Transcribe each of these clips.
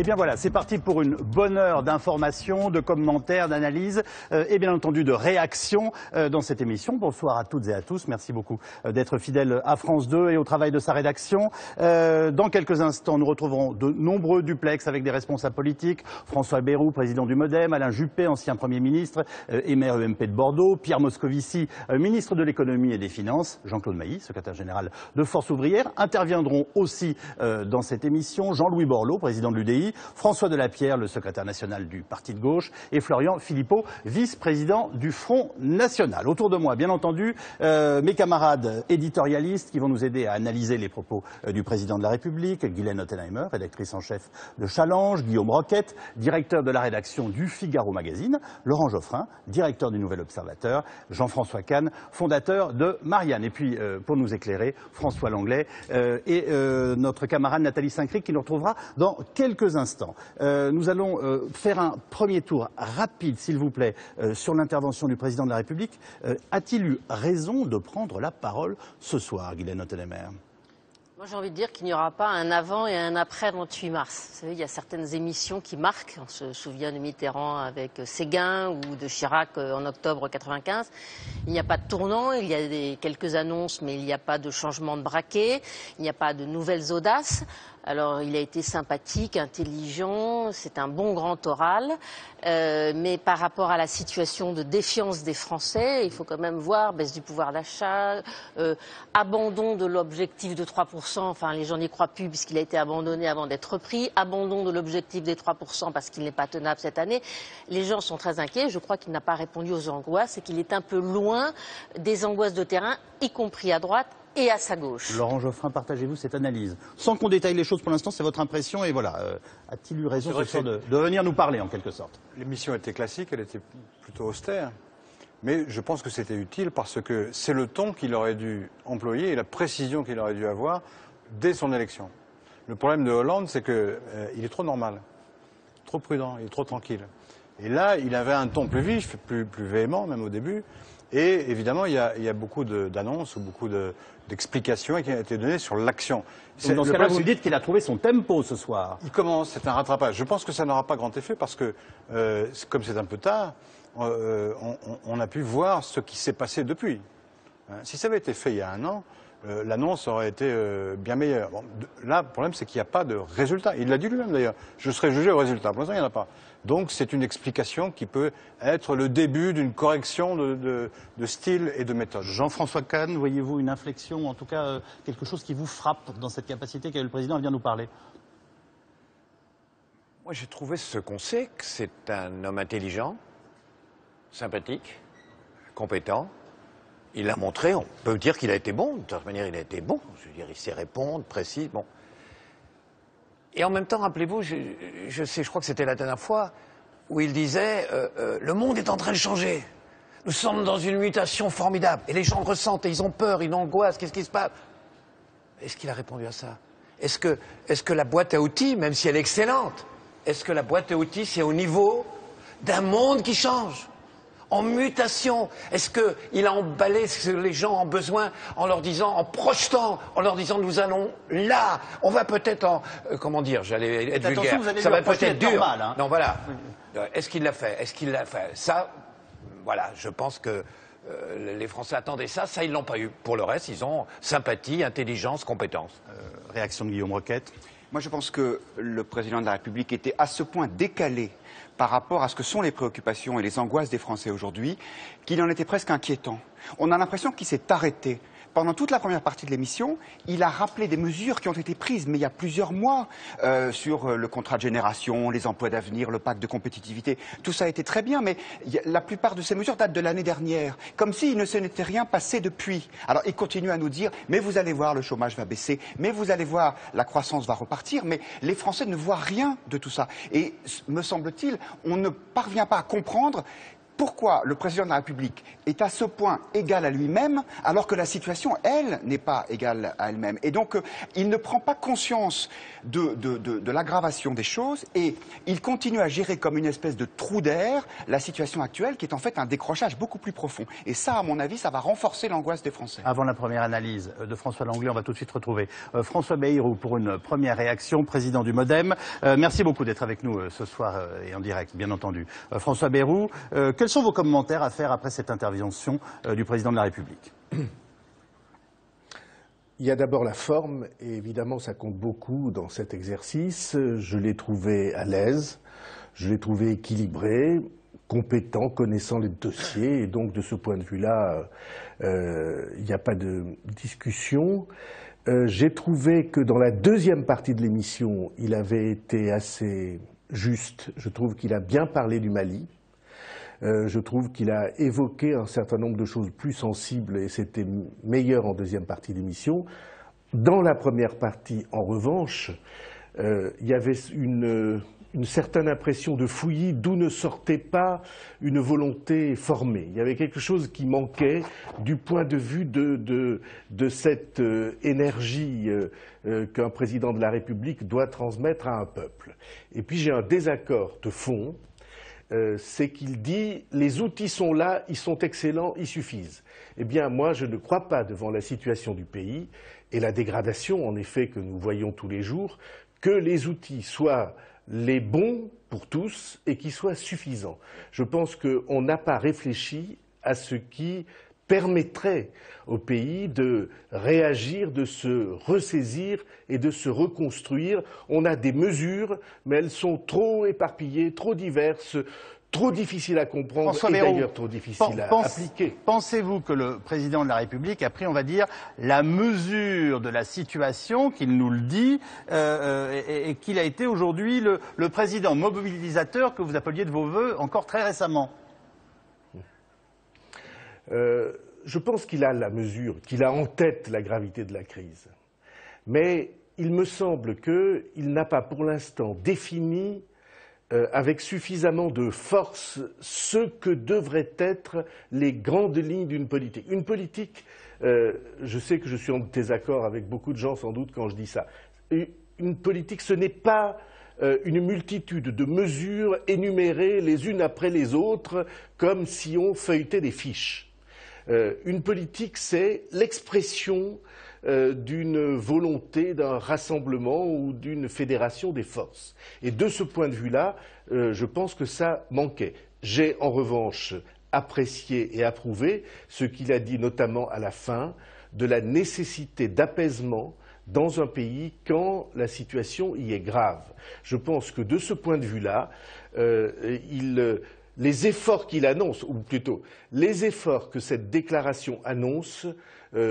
Et bien voilà, c'est parti pour une bonne heure d'informations, de commentaires, d'analyses et bien entendu de réactions dans cette émission. Bonsoir à toutes et à tous. Merci beaucoup d'être fidèles à France 2 et au travail de sa rédaction. Dans quelques instants, nous retrouverons de nombreux duplex avec des responsables politiques. François Bayrou, président du MoDem, Alain Juppé, ancien Premier ministre et maire EMP de Bordeaux, Pierre Moscovici, ministre de l'économie et des finances, Jean-Claude Mailly, secrétaire général de Force ouvrière. Interviendront aussi dans cette émission Jean-Louis Borloo, président de l'UDI, François Delapierre, le secrétaire national du Parti de gauche, et Florian Philippot, vice-président du Front national. Autour de moi, bien entendu, mes camarades éditorialistes qui vont nous aider à analyser les propos du président de la République, Guylaine Ottenheimer, rédactrice en chef de Challenge, Guillaume Roquette, directeur de la rédaction du Figaro Magazine, Laurent Geoffrin, directeur du Nouvel Observateur, Jean-François Kahn, fondateur de Marianne. Et puis, pour nous éclairer, François Langlais et notre camarade Nathalie Saint-Cric qui nous retrouvera dans quelques instants. Nous allons faire un premier tour rapide, s'il vous plaît, sur l'intervention du président de la République. A-t-il eu raison de prendre la parole ce soir, Guylaine Ottenheimer ? Moi, j'ai envie de dire qu'il n'y aura pas un avant et un après le 28 mars. Vous savez, il y a certaines émissions qui marquent. On se souvient de Mitterrand avec Séguin ou de Chirac en octobre 95. Il n'y a pas de tournant, il y a quelques annonces, mais il n'y a pas de changement de braquet, il n'y a pas de nouvelles audaces. Alors, il a été sympathique, intelligent, c'est un bon grand oral, mais par rapport à la situation de défiance des Français, il faut quand même voir baisse du pouvoir d'achat, abandon de l'objectif de 3%, enfin les gens n'y croient plus puisqu'il a été abandonné avant d'être repris, abandon de l'objectif des 3% parce qu'il n'est pas tenable cette année. Les gens sont très inquiets, je crois qu'il n'a pas répondu aux angoisses et qu'il est un peu loin des angoisses de terrain, y compris à droite et à sa gauche. Laurent Geoffrin, partagez-vous cette analyse? Sans qu'on détaille les choses pour l'instant, c'est votre impression et voilà. A-t-il eu raison ce soir de venir nous parler en quelque sorte? L'émission était classique, elle était plutôt austère, mais je pense que c'était utile parce que c'est le ton qu'il aurait dû employer et la précision qu'il aurait dû avoir dès son élection. Le problème de Hollande, c'est qu'il est trop normal, trop prudent, il est trop tranquille. Et là, il avait un ton plus vif, plus véhément même au début. Et évidemment, il y a beaucoup d'annonces ou beaucoup d'explications qui ont été données sur l'action. Dans ce cas-là, vous me dites qu'il a trouvé son tempo ce soir. Il commence, c'est un rattrapage. Je pense que ça n'aura pas grand effet parce que, comme c'est un peu tard, on a pu voir ce qui s'est passé depuis. Si ça avait été fait il y a un an, l'annonce aurait été bien meilleure. Bon, là, le problème, c'est qu'il n'y a pas de résultat. Il l'a dit lui-même d'ailleurs. Je serai jugé au résultat. Pour l'instant, il n'y en a pas. Donc, c'est une explication qui peut être le début d'une correction de style et de méthode. Jean-François Kahn, voyez-vous une inflexion, en tout cas quelque chose qui vous frappe dans cette capacité qu'a eu le président à venir nous parler? Moi, j'ai trouvé ce qu'on sait, que c'est un homme intelligent, sympathique, compétent. Il l'a montré, on peut dire qu'il a été bon, de toute manière il a été bon, je veux dire, il sait répondre, précis, bon. Et en même temps, rappelez-vous, je crois que c'était la dernière fois, où il disait le monde est en train de changer, nous sommes dans une mutation formidable, et les gens ressentent, et ils ont peur, ils angoissent, qu'est-ce qui se passe? Est-ce qu'il a répondu à ça? Est-ce que la boîte à outils, même si elle est excellente, est-ce que la boîte à outils, c'est au niveau d'un monde qui change? En mutation. Est-ce qu'il a emballé ce que les gens ont besoin en leur disant, en projetant, en leur disant nous allons là, on va peut-être comment dire, j'allais être vulgaire, ça va peut-être dur. Normal, hein. Non, voilà. Est-ce qu'il l'a fait? Est-ce qu'il l'a fait? Ça, voilà, je pense que les Français attendaient ça, ils l'ont pas eu. Pour le reste, ils ont sympathie, intelligence, compétence. Réaction de Guillaume Roquette. Moi, je pense que le président de la République était à ce point décalé par rapport à ce que sont les préoccupations et les angoisses des Français aujourd'hui, qu'il en était presque inquiétant. On a l'impression qu'il s'est arrêté. Pendant toute la première partie de l'émission, il a rappelé des mesures qui ont été prises, mais il y a plusieurs mois, sur le contrat de génération, les emplois d'avenir, le pacte de compétitivité. Tout ça a été très bien, mais la plupart de ces mesures datent de l'année dernière, comme s'il ne se n'était rien passé depuis. Alors, il continue à nous dire, mais vous allez voir, le chômage va baisser, mais vous allez voir, la croissance va repartir, mais les Français ne voient rien de tout ça. Et, me semble-t-il, on ne parvient pas à comprendre Pourquoi le président de la République est à ce point égal à lui-même alors que la situation, elle, n'est pas égale à elle-même. Et donc, il ne prend pas conscience de l'aggravation des choses et il continue à gérer comme une espèce de trou d'air la situation actuelle qui est en fait un décrochage beaucoup plus profond. Et ça, à mon avis, ça va renforcer l'angoisse des Français. Avant la première analyse de François Langlais, on va tout de suite retrouver François Bayrou pour une première réaction, président du MoDem. Merci beaucoup d'être avec nous ce soir et en direct, bien entendu. François Bayrou, quels sont vos commentaires à faire après cette intervention du président de la République? Il y a d'abord la forme, et évidemment ça compte beaucoup dans cet exercice. Je l'ai trouvé à l'aise, je l'ai trouvé équilibré, compétent, connaissant les dossiers, et donc de ce point de vue-là, il n'y a pas de discussion. J'ai trouvé que dans la deuxième partie de l'émission, il avait été assez juste. Je trouve qu'il a bien parlé du Mali. Je trouve qu'il a évoqué un certain nombre de choses plus sensibles et c'était meilleur en deuxième partie d'émission. Dans la première partie, en revanche, il y avait une certaine impression de fouillis d'où ne sortait pas une volonté formée. Il y avait quelque chose qui manquait du point de vue de cette énergie qu'un président de la République doit transmettre à un peuple. Et puis j'ai un désaccord de fond. C'est qu'il dit « les outils sont là, ils sont excellents, ils suffisent ». Eh bien, moi, je ne crois pas, devant la situation du pays et la dégradation, en effet, que nous voyons tous les jours, que les outils soient les bons pour tous et qu'ils soient suffisants. Je pense qu'on n'a pas réfléchi à ce qui permettrait au pays de réagir, de se ressaisir et de se reconstruire. On a des mesures, mais elles sont trop éparpillées, trop diverses, trop difficiles à comprendre et d'ailleurs trop difficiles à appliquer. Pensez-vous que le président de la République a pris, on va dire, la mesure de la situation, qu'il nous le dit, et qu'il a été aujourd'hui le président mobilisateur que vous appeliez de vos vœux encore très récemment? Je pense qu'il a la mesure, qu'il a en tête la gravité de la crise. Mais il me semble qu'il n'a pas pour l'instant défini avec suffisamment de force ce que devraient être les grandes lignes d'une politique. Une politique, je sais que je suis en désaccord avec beaucoup de gens sans doute quand je dis ça, une politique ce n'est pas une multitude de mesures énumérées les unes après les autres comme si on feuilletait des fiches. Une politique, c'est l'expression d'une volonté, d'un rassemblement ou d'une fédération des forces. Et de ce point de vue-là, je pense que ça manquait. J'ai en revanche apprécié et approuvé ce qu'il a dit notamment à la fin de la nécessité d'apaisement dans un pays quand la situation y est grave. Je pense que de ce point de vue-là, les efforts qu'il annonce, ou plutôt les efforts que cette déclaration annonce,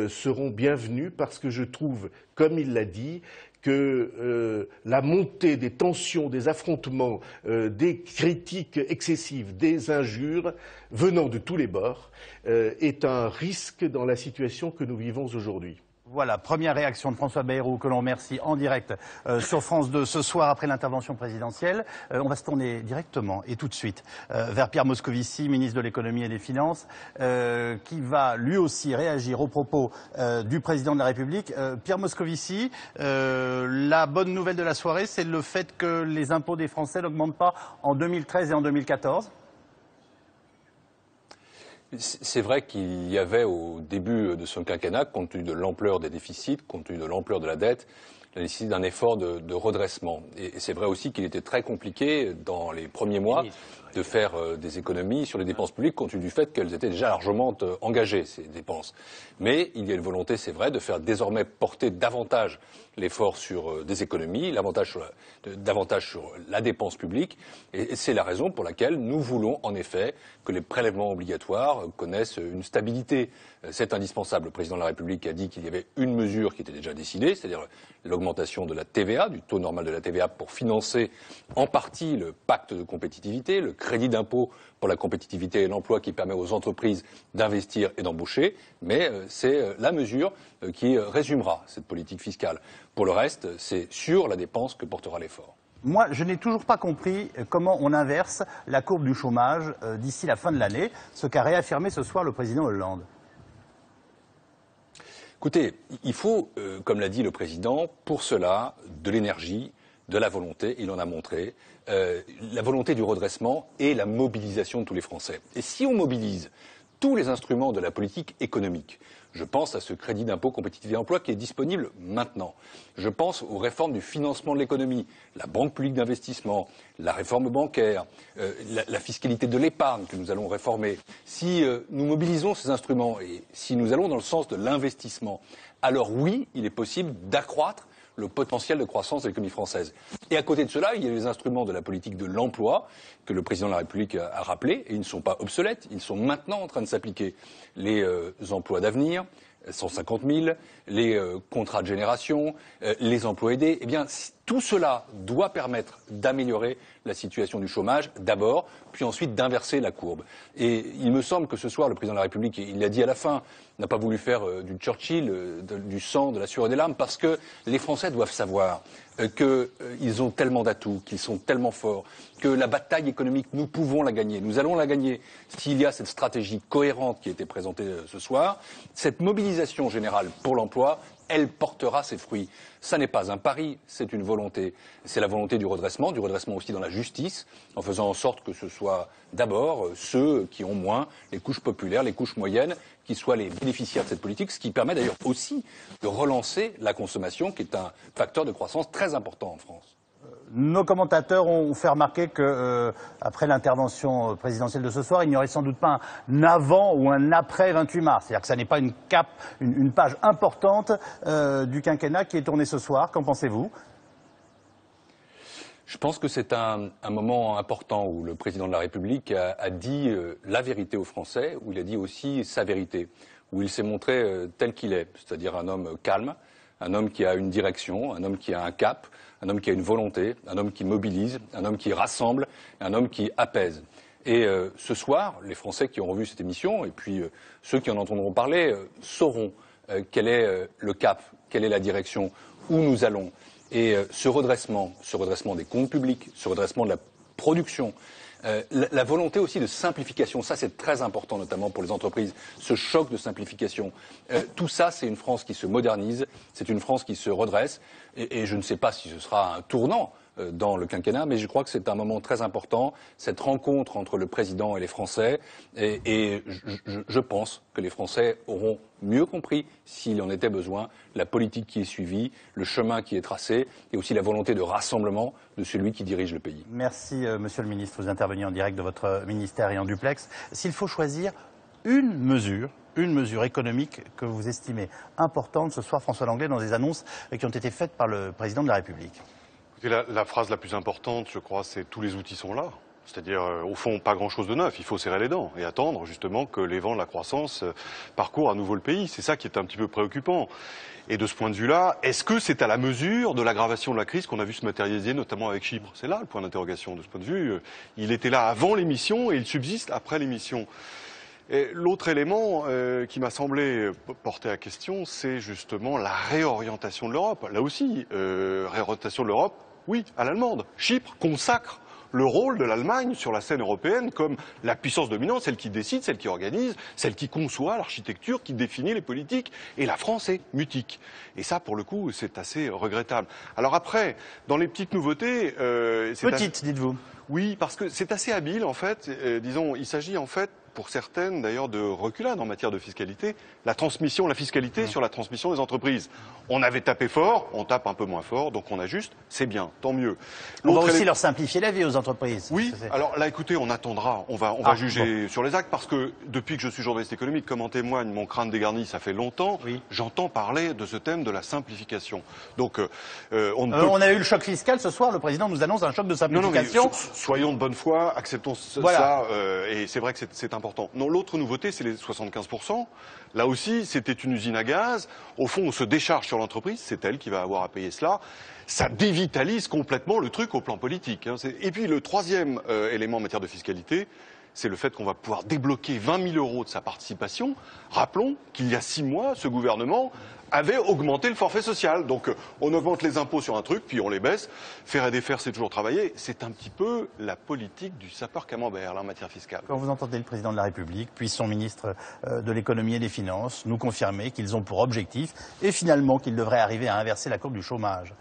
seront bienvenus parce que je trouve, comme il l'a dit, que la montée des tensions, des affrontements, des critiques excessives, des injures venant de tous les bords est un risque dans la situation que nous vivons aujourd'hui. Voilà, première réaction de François Bayrou, que l'on remercie en direct sur France 2 ce soir après l'intervention présidentielle. On va se tourner directement et tout de suite vers Pierre Moscovici, ministre de l'économie et des finances, qui va lui aussi réagir aux propos du président de la République. Pierre Moscovici, la bonne nouvelle de la soirée, c'est le fait que les impôts des Français n'augmentent pas en 2013 et en 2014 ? C'est vrai qu'il y avait au début de son quinquennat, compte tenu de l'ampleur des déficits, compte tenu de l'ampleur de la dette, la nécessité d'un effort de redressement. Et c'est vrai aussi qu'il était très compliqué dans les premiers mois de faire des économies sur les dépenses publiques, compte tenu du fait qu'elles étaient déjà largement engagées, ces dépenses. Mais il y a une volonté, c'est vrai, de faire désormais porter davantage l'effort sur des économies, davantage sur la dépense publique. Et c'est la raison pour laquelle nous voulons en effet que les prélèvements obligatoires connaissent une stabilité. C'est indispensable. Le président de la République a dit qu'il y avait une mesure qui était déjà décidée, c'est-à-dire l'augmentation de la TVA, du taux normal de la TVA, pour financer en partie le pacte de compétitivité, le crédit d'impôt pour la compétitivité et l'emploi qui permet aux entreprises d'investir et d'embaucher. Mais c'est la mesure qui résumera cette politique fiscale. Pour le reste, c'est sur la dépense que portera l'effort. Moi, je n'ai toujours pas compris comment on inverse la courbe du chômage d'ici la fin de l'année, ce qu'a réaffirmé ce soir le président Hollande. Écoutez, il faut, comme l'a dit le président, pour cela, de l'énergie, de la volonté, il en a montré, la volonté du redressement et la mobilisation de tous les Français. Et si on mobilise tous les instruments de la politique économique, je pense à ce crédit d'impôt compétitivité et emploi qui est disponible maintenant. Je pense aux réformes du financement de l'économie, la banque publique d'investissement, la réforme bancaire, la fiscalité de l'épargne que nous allons réformer. Si nous mobilisons ces instruments et si nous allons dans le sens de l'investissement, alors oui, il est possible d'accroître le potentiel de croissance de l'économie française. Et à côté de cela, il y a les instruments de la politique de l'emploi que le président de la République a rappelés, et ils ne sont pas obsolètes, ils sont maintenant en train de s'appliquer. Les emplois d'avenir, 150 000, les contrats de génération, les emplois aidés, eh bien, tout cela doit permettre d'améliorer la situation du chômage d'abord, puis ensuite d'inverser la courbe. Et il me semble que ce soir, le président de la République, il l'a dit à la fin, n'a pas voulu faire du Churchill, du sang, de la sueur et des larmes, parce que les Français doivent savoir qu'ils ont tellement d'atouts, qu'ils sont tellement forts, que la bataille économique, nous pouvons la gagner. Nous allons la gagner s'il y a cette stratégie cohérente qui a été présentée ce soir. Cette mobilisation générale pour l'emploi, elle portera ses fruits. Ça n'est pas un pari, c'est une volonté. C'est la volonté du redressement aussi dans la justice, en faisant en sorte que ce soit d'abord ceux qui ont moins, les couches populaires, les couches moyennes, qui soient les bénéficiaires de cette politique, ce qui permet d'ailleurs aussi de relancer la consommation, qui est un facteur de croissance très important en France. Nos commentateurs ont fait remarquer que, après l'intervention présidentielle de ce soir, il n'y aurait sans doute pas un avant ou un après 28 mars. C'est-à-dire que ça n'est pas une page importante du quinquennat qui est tournée ce soir. Qu'en pensez-vous ? Je pense que c'est un moment important où le président de la République a dit la vérité aux Français, où il a dit aussi sa vérité, où il s'est montré tel qu'il est, c'est-à-dire un homme calme, un homme qui a une direction, un homme qui a un cap, un homme qui a une volonté, un homme qui mobilise, un homme qui rassemble, un homme qui apaise. Et ce soir, les Français qui auront vu cette émission, et puis ceux qui en entendront parler, sauront quel est le cap, quelle est la direction, où nous allons. Et ce redressement des comptes publics, ce redressement de la production, la volonté aussi de simplification, ça c'est très important notamment pour les entreprises, ce choc de simplification. Tout ça, c'est une France qui se modernise, c'est une France qui se redresse, et je ne sais pas si ce sera un tournant dans le quinquennat, mais je crois que c'est un moment très important, cette rencontre entre le président et les Français, et je pense que les Français auront mieux compris, s'il en était besoin, la politique qui est suivie, le chemin qui est tracé, et aussi la volonté de rassemblement de celui qui dirige le pays. Merci, Monsieur le Ministre. Vous intervenez en direct de votre ministère et en duplex. S'il faut choisir une mesure économique que vous estimez importante ce soir, François Langlais, dans des annonces qui ont été faites par le président de la République. La phrase la plus importante, je crois, c'est « tous les outils sont là ». C'est-à-dire, au fond, pas grand-chose de neuf. Il faut serrer les dents et attendre, justement, que les vents de la croissance parcourent à nouveau le pays. C'est ça qui est un petit peu préoccupant. Et de ce point de vue-là, est-ce que c'est à la mesure de l'aggravation de la crise qu'on a vu se matérialiser, notamment avec Chypre? C'est là le point d'interrogation. De ce point de vue, il était là avant l'émission et il subsiste après l'émission. L'autre élément qui m'a semblé porter à question, c'est justement la réorientation de l'Europe. Là aussi, réorientation de l'Europe, oui, à l'allemande. Chypre consacre le rôle de l'Allemagne sur la scène européenne comme la puissance dominante, celle qui décide, celle qui organise, celle qui conçoit l'architecture, qui définit les politiques. Et la France est mutique. Et ça, pour le coup, c'est assez regrettable. Alors après, dans les petites nouveautés... dites-vous. Oui, parce que c'est assez habile, en fait. Disons, il s'agit, en fait, pour certaines d'ailleurs de reculades en matière de fiscalité, la fiscalité sur la transmission des entreprises. On avait tapé fort, on tape un peu moins fort, donc on ajuste, c'est bien, tant mieux. On va aussi leur simplifier la vie aux entreprises. Oui, alors là écoutez, on attendra, on va juger sur les actes, parce que depuis que je suis journaliste économique, comme en témoigne mon crâne dégarni, ça fait longtemps, j'entends parler de ce thème de la simplification. Donc on a eu le choc fiscal ce soir, le président nous annonce un choc de simplification. Non, mais soyons de bonne foi, acceptons ça, et c'est vrai que c'est important. Non, l'autre nouveauté, c'est les 75%. Là aussi, c'était une usine à gaz. Au fond, on se décharge sur l'entreprise, c'est elle qui va avoir à payer cela. Ça dévitalise complètement le truc au plan politique. Et puis le troisième élément en matière de fiscalité, c'est le fait qu'on va pouvoir débloquer 20 000 € de sa participation. Rappelons qu'il y a 6 mois, ce gouvernement avait augmenté le forfait social. Donc on augmente les impôts sur un truc, puis on les baisse. Faire et défaire, c'est toujours travailler. C'est un petit peu la politique du sapeur camembert là, en matière fiscale. Quand vous entendez le président de la République, puis son ministre de l'économie et des finances nous confirmer qu'ils ont pour objectif, et finalement qu'ils devraient arriver à inverser la courbe du chômage,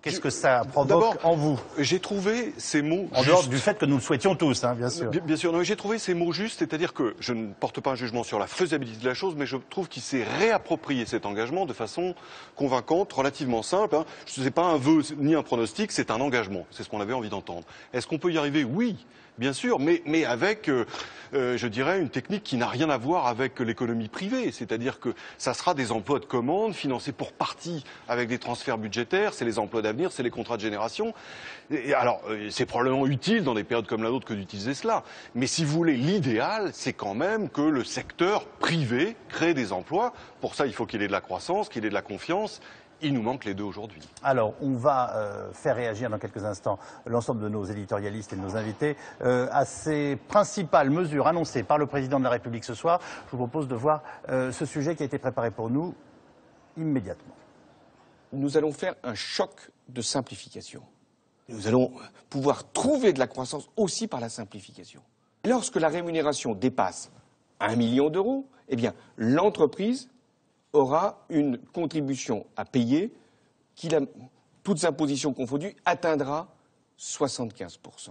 qu'est-ce que ça provoque en vous? J'ai trouvé ces mots en dehors du fait que nous le souhaitions tous, hein, bien sûr. Bien sûr, j'ai trouvé ces mots justes, c'est-à-dire que je ne porte pas un jugement sur la faisabilité de la chose, mais je trouve qu'il s'est réapproprié cet engagement de façon convaincante, relativement simple. Hein. Ce n'est pas un vœu ni un pronostic, c'est un engagement. C'est ce qu'on avait envie d'entendre. Est-ce qu'on peut y arriver? Oui. Bien sûr, mais avec, je dirais, une technique qui n'a rien à voir avec l'économie privée. C'est-à-dire que ça sera des emplois de commande financés pour partie avec des transferts budgétaires, c'est les emplois d'avenir, c'est les contrats de génération. Et alors, c'est probablement utile dans des périodes comme la nôtre que d'utiliser cela. Mais si vous voulez, l'idéal, c'est quand même que le secteur privé crée des emplois. Pour ça, il faut qu'il ait de la croissance, qu'il ait de la confiance. Il nous manque les deux aujourd'hui. Alors, on va faire réagir dans quelques instants l'ensemble de nos éditorialistes et de nos invités à ces principales mesures annoncées par le président de la République ce soir. Je vous propose de voir ce sujet qui a été préparé pour nous immédiatement. Nous allons faire un choc de simplification. Nous allons pouvoir trouver de la croissance aussi par la simplification. Lorsque la rémunération dépasse 1 million d'euros, eh bien, l'entreprise aura une contribution à payer qui, toutes impositions confondues, atteindra 75%.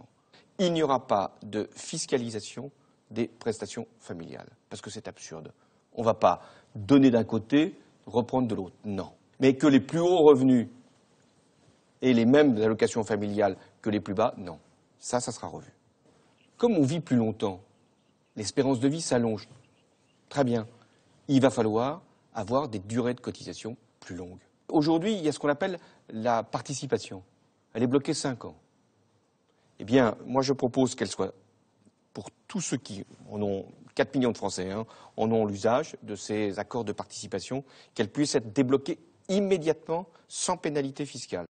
Il n'y aura pas de fiscalisation des prestations familiales, parce que c'est absurde. On ne va pas donner d'un côté, reprendre de l'autre. Non. Mais que les plus hauts revenus aient les mêmes allocations familiales que les plus bas, non. Ça sera revu. Comme on vit plus longtemps, l'espérance de vie s'allonge. Très bien. Il va falloir avoir des durées de cotisation plus longues. Aujourd'hui, il y a ce qu'on appelle la participation. Elle est bloquée 5 ans. Eh bien, moi je propose qu'elle soit, pour tous ceux qui en ont, 4 millions de Français, en ont l'usage de ces accords de participation, qu'elle puisse être débloquée immédiatement sans pénalité fiscale.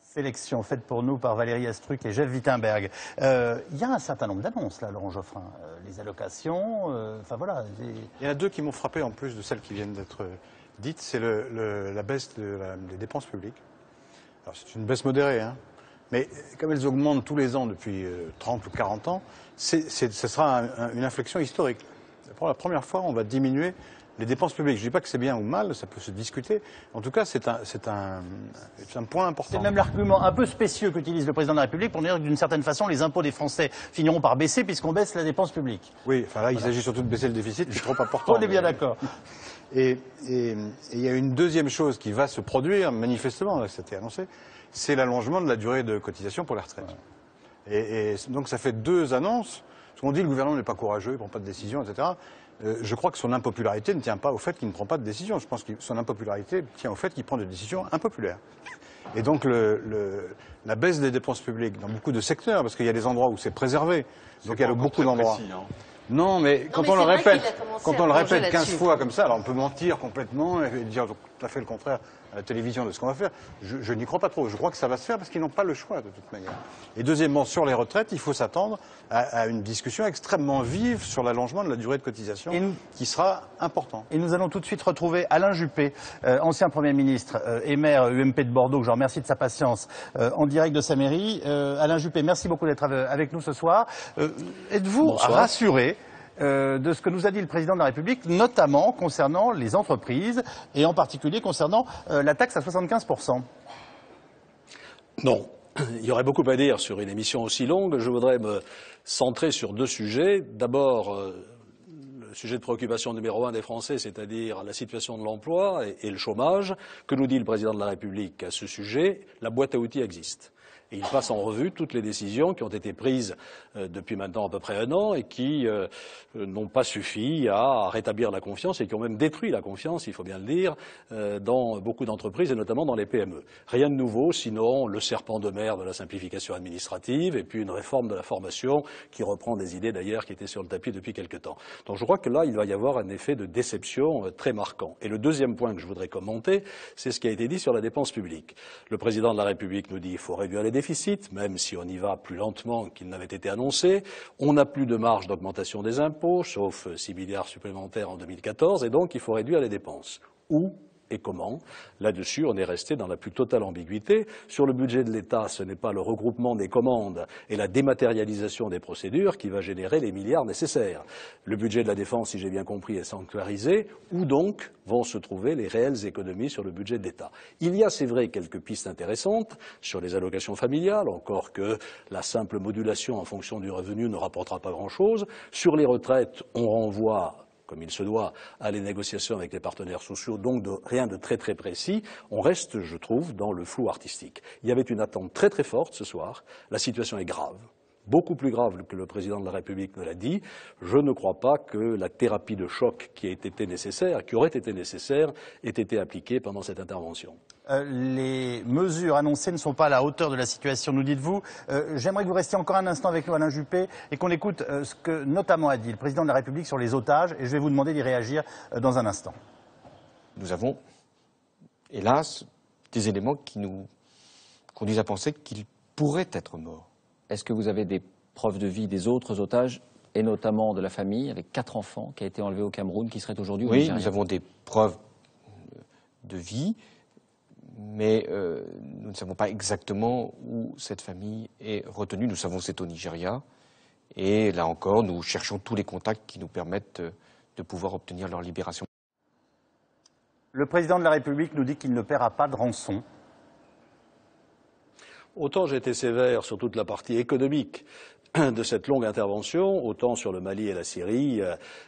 Sélection faite pour nous par Valérie Astruc et Jeff Wittenberg. Il y a un certain nombre d'annonces là, Laurent Geoffrin. Les allocations, enfin voilà. Il y en a deux qui m'ont frappé en plus de celles qui viennent d'être dites. C'est la baisse des dépenses publiques. Alors c'est une baisse modérée, hein, mais comme elles augmentent tous les ans depuis 30 ou 40 ans, ce sera une inflexion historique. Pour la première fois, on va diminuer les dépenses publiques. Je ne dis pas que c'est bien ou mal, ça peut se discuter. En tout cas, c'est un point important. C'est même l'argument un peu spécieux qu'utilise le président de la République pour dire que d'une certaine façon, les impôts des Français finiront par baisser puisqu'on baisse la dépense publique. Oui, enfin là, il s'agit surtout de baisser le déficit, qui est trop important. On est bien d'accord. Et il y a une deuxième chose qui va se produire, manifestement, là, c'était annoncé, c'est l'allongement de la durée de cotisation pour les retraites. Ouais. Et donc ça fait deux annonces. Parce qu'on dit que le gouvernement n'est pas courageux, il ne prend pas de décision, etc. Je crois que son impopularité ne tient pas au fait qu'il ne prend pas de décision. Je pense que son impopularité tient au fait qu'il prend des décisions impopulaires. Et donc la baisse des dépenses publiques dans beaucoup de secteurs, parce qu'il y a des endroits où c'est préservé, donc il y a beaucoup d'endroits. Non, mais quand on le répète 15 fois comme ça, alors on peut mentir complètement et dire tout à fait le contraire à la télévision de ce qu'on va faire. Je n'y crois pas trop. Je crois que ça va se faire parce qu'ils n'ont pas le choix de toute manière. Et deuxièmement, sur les retraites, il faut s'attendre à une discussion extrêmement vive sur l'allongement de la durée de cotisation qui sera important. Et nous allons tout de suite retrouver Alain Juppé, ancien Premier ministre et maire UMP de Bordeaux, que je remercie de sa patience, en direct de sa mairie. Alain Juppé, merci beaucoup d'être avec nous ce soir. Êtes-vous rassuré de ce que nous a dit le président de la République, notamment concernant les entreprises et en particulier concernant la taxe à 75%? Non. Il y aurait beaucoup à dire sur une émission aussi longue. Je voudrais me centrer sur deux sujets. D'abord, le sujet de préoccupation numéro 1 des Français, c'est-à-dire la situation de l'emploi et le chômage. Que nous dit le président de la République à ce sujet? La boîte à outils existe. Et il passe en revue toutes les décisions qui ont été prises depuis maintenant à peu près 1 an et qui n'ont pas suffi à rétablir la confiance et qui ont même détruit la confiance, il faut bien le dire, dans beaucoup d'entreprises et notamment dans les PME. Rien de nouveau, sinon le serpent de mer de la simplification administrative et puis une réforme de la formation qui reprend des idées d'ailleurs qui étaient sur le tapis depuis quelque temps. Donc je crois que là, il va y avoir un effet de déception très marquant. Et le deuxième point que je voudrais commenter, c'est ce qui a été dit sur la dépense publique. Le président de la République nous dit qu'il faut réduire les déficits. déficit, même si on y va plus lentement qu'il n'avait été annoncé. On n'a plus de marge d'augmentation des impôts, sauf 6 milliards supplémentaires en 2014, et donc il faut réduire les dépenses. Où et comment? Là-dessus, on est resté dans la plus totale ambiguïté. Sur le budget de l'État, ce n'est pas le regroupement des commandes et la dématérialisation des procédures qui va générer les milliards nécessaires. Le budget de la défense, si j'ai bien compris, est sanctuarisé. Où donc vont se trouver les réelles économies sur le budget de l'État? Il y a, c'est vrai, quelques pistes intéressantes sur les allocations familiales, encore que la simple modulation en fonction du revenu ne rapportera pas grand-chose. Sur les retraites, on renvoie, comme il se doit, à les négociations avec les partenaires sociaux, donc rien de très très précis. On reste, je trouve, dans le flou artistique. Il y avait une attente très très forte ce soir. La situation est grave, beaucoup plus grave que le président de la République ne l'a dit. Je ne crois pas que la thérapie de choc qui aurait été nécessaire, ait été appliquée pendant cette intervention. Les mesures annoncées ne sont pas à la hauteur de la situation, nous dites-vous. J'aimerais que vous restiez encore un instant avec nous, Alain Juppé, et qu'on écoute ce que notamment a dit le président de la République sur les otages, et je vais vous demander d'y réagir dans un instant. Nous avons, hélas, des éléments qui nous conduisent à penser qu'il pourrait être mort. Est-ce que vous avez des preuves de vie des autres otages, et notamment de la famille, avec 4 enfants, qui a été enlevé au Cameroun, qui serait aujourd'hui au Nigeria? Oui, nous avons des preuves de vie, mais nous ne savons pas exactement où cette famille est retenue. Nous savons que c'est au Nigeria, et là encore, nous cherchons tous les contacts qui nous permettent de pouvoir obtenir leur libération. Le président de la République nous dit qu'il ne paiera pas de rançon. Autant j'ai été sévère sur toute la partie économique de cette longue intervention, autant sur le Mali et la Syrie,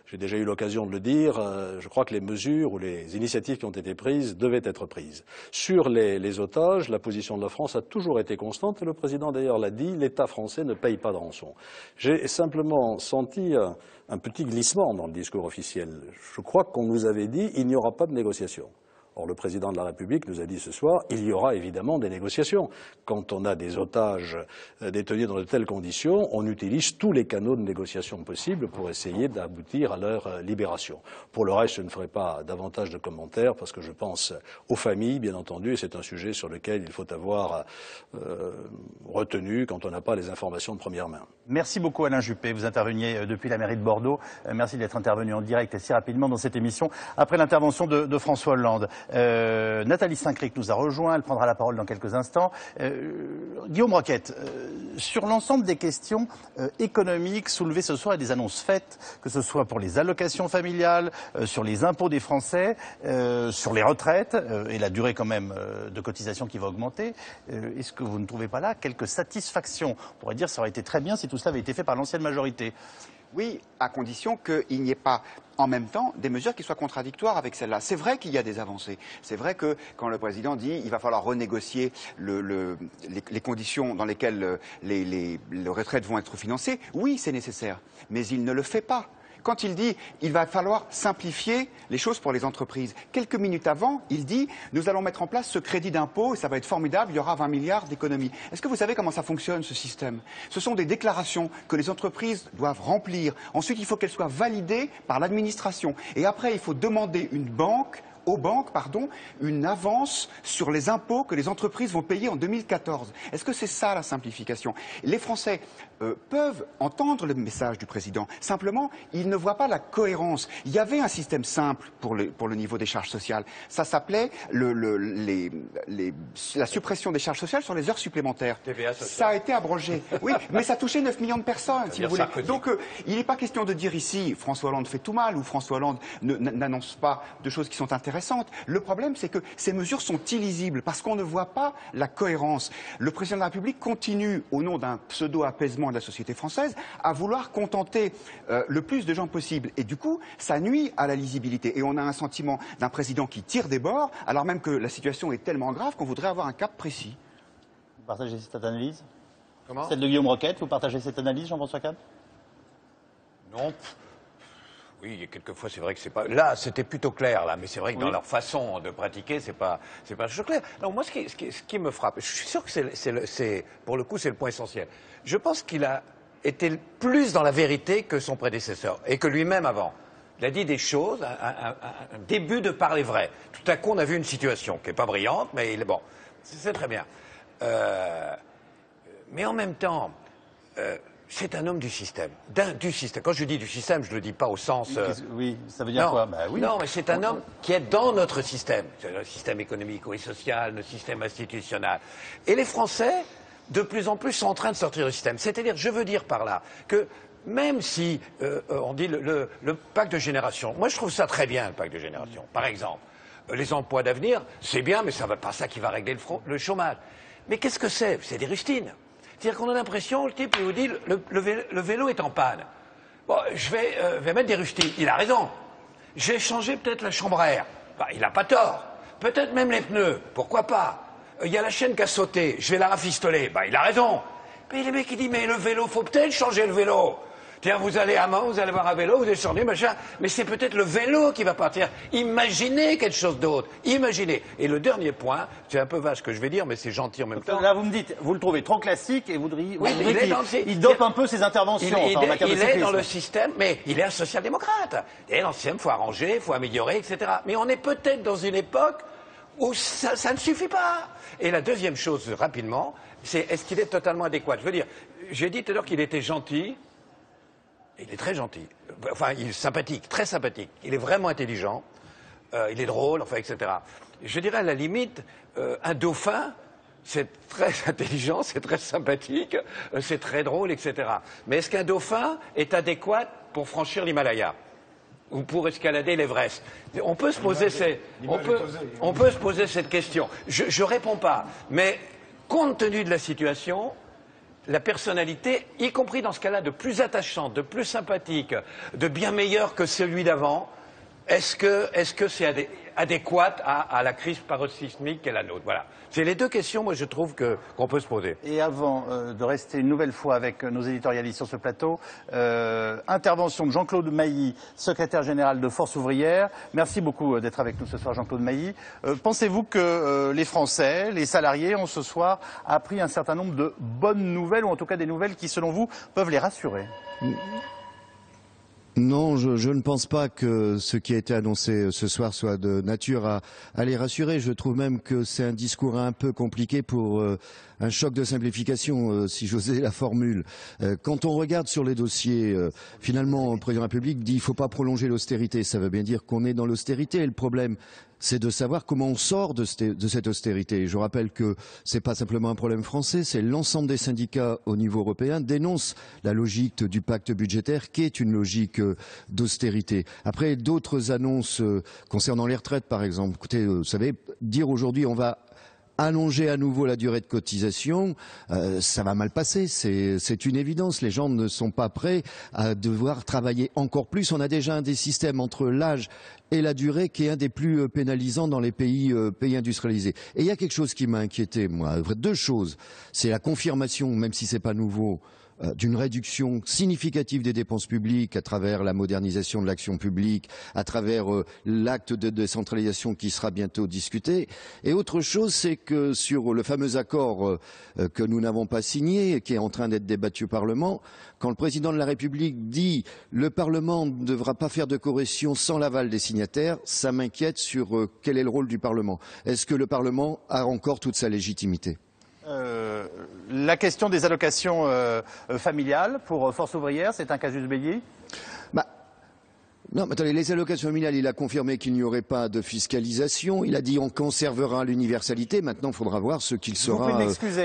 j'ai déjà eu l'occasion de le dire, je crois que les mesures ou les initiatives qui ont été prises devaient être prises. Sur les otages, la position de la France a toujours été constante, et le président d'ailleurs l'a dit, l'État français ne paye pas de rançon. J'ai simplement senti un petit glissement dans le discours officiel. Je crois qu'on nous avait dit il n'y aura pas de négociation. Or, le président de la République nous a dit ce soir, il y aura évidemment des négociations. Quand on a des otages détenus dans de telles conditions, on utilise tous les canaux de négociation possibles pour essayer d'aboutir à leur libération. Pour le reste, je ne ferai pas davantage de commentaires parce que je pense aux familles, bien entendu, et c'est un sujet sur lequel il faut avoir retenu quand on n'a pas les informations de première main. Merci beaucoup Alain Juppé, vous interveniez depuis la mairie de Bordeaux. Merci d'être intervenu en direct et si rapidement dans cette émission après l'intervention de François Hollande. Nathalie Saint-Cric nous a rejoint, elle prendra la parole dans quelques instants. Guillaume Roquette, sur l'ensemble des questions économiques soulevées ce soir et des annonces faites, que ce soit pour les allocations familiales, sur les impôts des Français, sur les retraites et la durée quand même de cotisation qui va augmenter, est-ce que vous ne trouvez pas là quelques satisfactions? On pourrait dire que ça aurait été très bien si tout cela avait été fait par l'ancienne majorité. Oui, à condition qu'il n'y ait pas en même temps des mesures qui soient contradictoires avec celles-là. C'est vrai qu'il y a des avancées. C'est vrai que quand le président dit qu'il va falloir renégocier les conditions dans lesquelles les retraites vont être financées, oui, c'est nécessaire. Mais il ne le fait pas. Quand il dit qu'il va falloir simplifier les choses pour les entreprises, quelques minutes avant, il dit nous allons mettre en place ce crédit d'impôt et ça va être formidable, il y aura 20 milliards d'économies. Est-ce que vous savez comment ça fonctionne ce système? Ce sont des déclarations que les entreprises doivent remplir. Ensuite, il faut qu'elles soient validées par l'administration. Et après, il faut demander aux banques, une avance sur les impôts que les entreprises vont payer en 2014. Est-ce que c'est ça la simplification? Les Français peuvent entendre le message du président. Simplement, ils ne voient pas la cohérence. Il y avait un système simple pour le niveau des charges sociales. Ça s'appelait la suppression des charges sociales sur les heures supplémentaires. Ça a été abrogé. Oui, mais ça touchait 9 millions de personnes, si vous voulez. Donc, il n'est pas question de dire ici François Hollande fait tout mal ou François Hollande n'annonce pas de choses qui sont intéressantes. Le problème, c'est que ces mesures sont illisibles parce qu'on ne voit pas la cohérence. Le président de la République continue, au nom d'un pseudo-apaisement de la société française, à vouloir contenter le plus de gens possible. Et du coup, ça nuit à la lisibilité. Et on a un sentiment d'un président qui tire des bords, alors même que la situation est tellement grave qu'on voudrait avoir un cap précis. Vous partagez cette analyse? Comment? Celle de Guillaume Roquette, vous partagez cette analyse, Jean-François Cap? Non. Oui, quelquefois, c'est vrai que c'est pas. Là, c'était plutôt clair, là, mais c'est vrai que dans leur façon de pratiquer, c'est pas toujours clair. Non, moi, ce qui me frappe, je suis sûr que pour le coup, c'est le point essentiel. Je pense qu'il a été plus dans la vérité que son prédécesseur et que lui-même avant. Il a dit des choses, un début de parler vrai. Tout à coup, on a vu une situation qui n'est pas brillante, mais bon, c'est très bien. Mais en même temps, c'est un homme du système. Du système. Quand je dis du système, je ne le dis pas au sens... Oui, ça veut dire quoi? Oui. Non, mais c'est un homme qui est dans notre système. C'est le système économique et social, le système institutionnel. Et les Français, de plus en plus, sont en train de sortir du système. C'est-à-dire, je veux dire par là que même si on dit le pacte de génération, moi je trouve ça très bien, le pacte de génération. Par exemple, les emplois d'avenir, c'est bien, mais ça va pas ça qui va régler le chômage. Mais qu'est-ce que c'est? C'est des rustines. C'est-à-dire qu'on a l'impression, le type il vous dit, le vélo est en panne. Bon, je vais mettre des rustines. Il a raison. J'ai changé peut-être la chambre à air. Bah, il n'a pas tort. Peut-être même les pneus. Pourquoi pas? Il y a la chaîne qui a sauté. Je vais la rafistoler. Bah, il a raison. Mais les mecs, ils disent, mais le vélo, faut peut-être changer le vélo. Tiens, vous allez à Mans, vous allez voir un vélo, vous descendez, machin. Mais c'est peut-être le vélo qui va partir. Imaginez quelque chose d'autre. Imaginez. Et le dernier point, c'est un peu vache ce que je vais dire, mais c'est gentil en même temps. Là, vous me dites, vous le trouvez trop classique et vous diriez il dope un peu ses interventions en matière de cyclisme. Il est dans le système, mais il est un social-démocrate. Et dans le système, il faut arranger, il faut améliorer, etc. Mais on est peut-être dans une époque où ça ne suffit pas. Et la deuxième chose, rapidement, c'est est-ce qu'il est totalement adéquat? Je veux dire, j'ai dit tout à l'heure qu'il était gentil. Il est très gentil. Enfin, il est sympathique, très sympathique. Il est vraiment intelligent. Il est drôle, enfin, etc. Je dirais, à la limite, un dauphin, c'est très intelligent, c'est très sympathique, c'est très drôle, etc. Mais est-ce qu'un dauphin est adéquat pour franchir l'Himalaya ou pour escalader l'Everest? On peut se poser cette question. Je réponds pas. Mais compte tenu de la situation, la personnalité, y compris dans ce cas-là, de plus attachante, de plus sympathique, de bien meilleur que celui d'avant, est-ce que c'est adéquat à la crise paroxysmique qu'est la nôtre? Voilà. C'est les deux questions, moi, je trouve qu'on peut se poser. Et avant de rester une nouvelle fois avec nos éditorialistes sur ce plateau, intervention de Jean-Claude Mailly, secrétaire général de Force ouvrière. Merci beaucoup d'être avec nous ce soir, Jean-Claude Mailly. Pensez-vous que les Français, les salariés, ont ce soir appris un certain nombre de bonnes nouvelles, ou en tout cas des nouvelles qui, selon vous, peuvent les rassurer? Non, je ne pense pas que ce qui a été annoncé ce soir soit de nature à les rassurer. Je trouve même que c'est un discours un peu compliqué pour un choc de simplification, si j'osais la formule. Quand on regarde sur les dossiers, finalement, le président de la République dit qu'il ne faut pas prolonger l'austérité. Ça veut bien dire qu'on est dans l'austérité. Et le problème, c'est de savoir comment on sort de cette austérité. Et je rappelle que c'est pas simplement un problème français, c'est l'ensemble des syndicats au niveau européen dénoncent la logique du pacte budgétaire qui est une logique d'austérité. Après, d'autres annonces concernant les retraites, par exemple. Écoutez, vous savez, dire aujourd'hui on va allonger à nouveau la durée de cotisation, ça va mal passer, c'est une évidence. Les gens ne sont pas prêts à devoir travailler encore plus. On a déjà un des systèmes entre l'âge et la durée qui est un des plus pénalisants dans les pays industrialisés. Et il y a quelque chose qui m'a inquiété, moi, deux choses. C'est la confirmation, même si c'est pas nouveau, d'une réduction significative des dépenses publiques à travers la modernisation de l'action publique, à travers l'acte de décentralisation qui sera bientôt discuté. Et autre chose, c'est que sur le fameux accord que nous n'avons pas signé, qui est en train d'être débattu au Parlement, quand le président de la République dit le Parlement ne devra pas faire de correction sans l'aval des signataires, ça m'inquiète sur quel est le rôle du Parlement. Est-ce que le Parlement a encore toute sa légitimité ? La question des allocations familiales pour Force ouvrière, c'est un casus belli? Non, mais attendez, les allocations familiales, il a confirmé qu'il n'y aurait pas de fiscalisation. Il a dit on conservera l'universalité. Maintenant, il faudra voir ce qu'il sera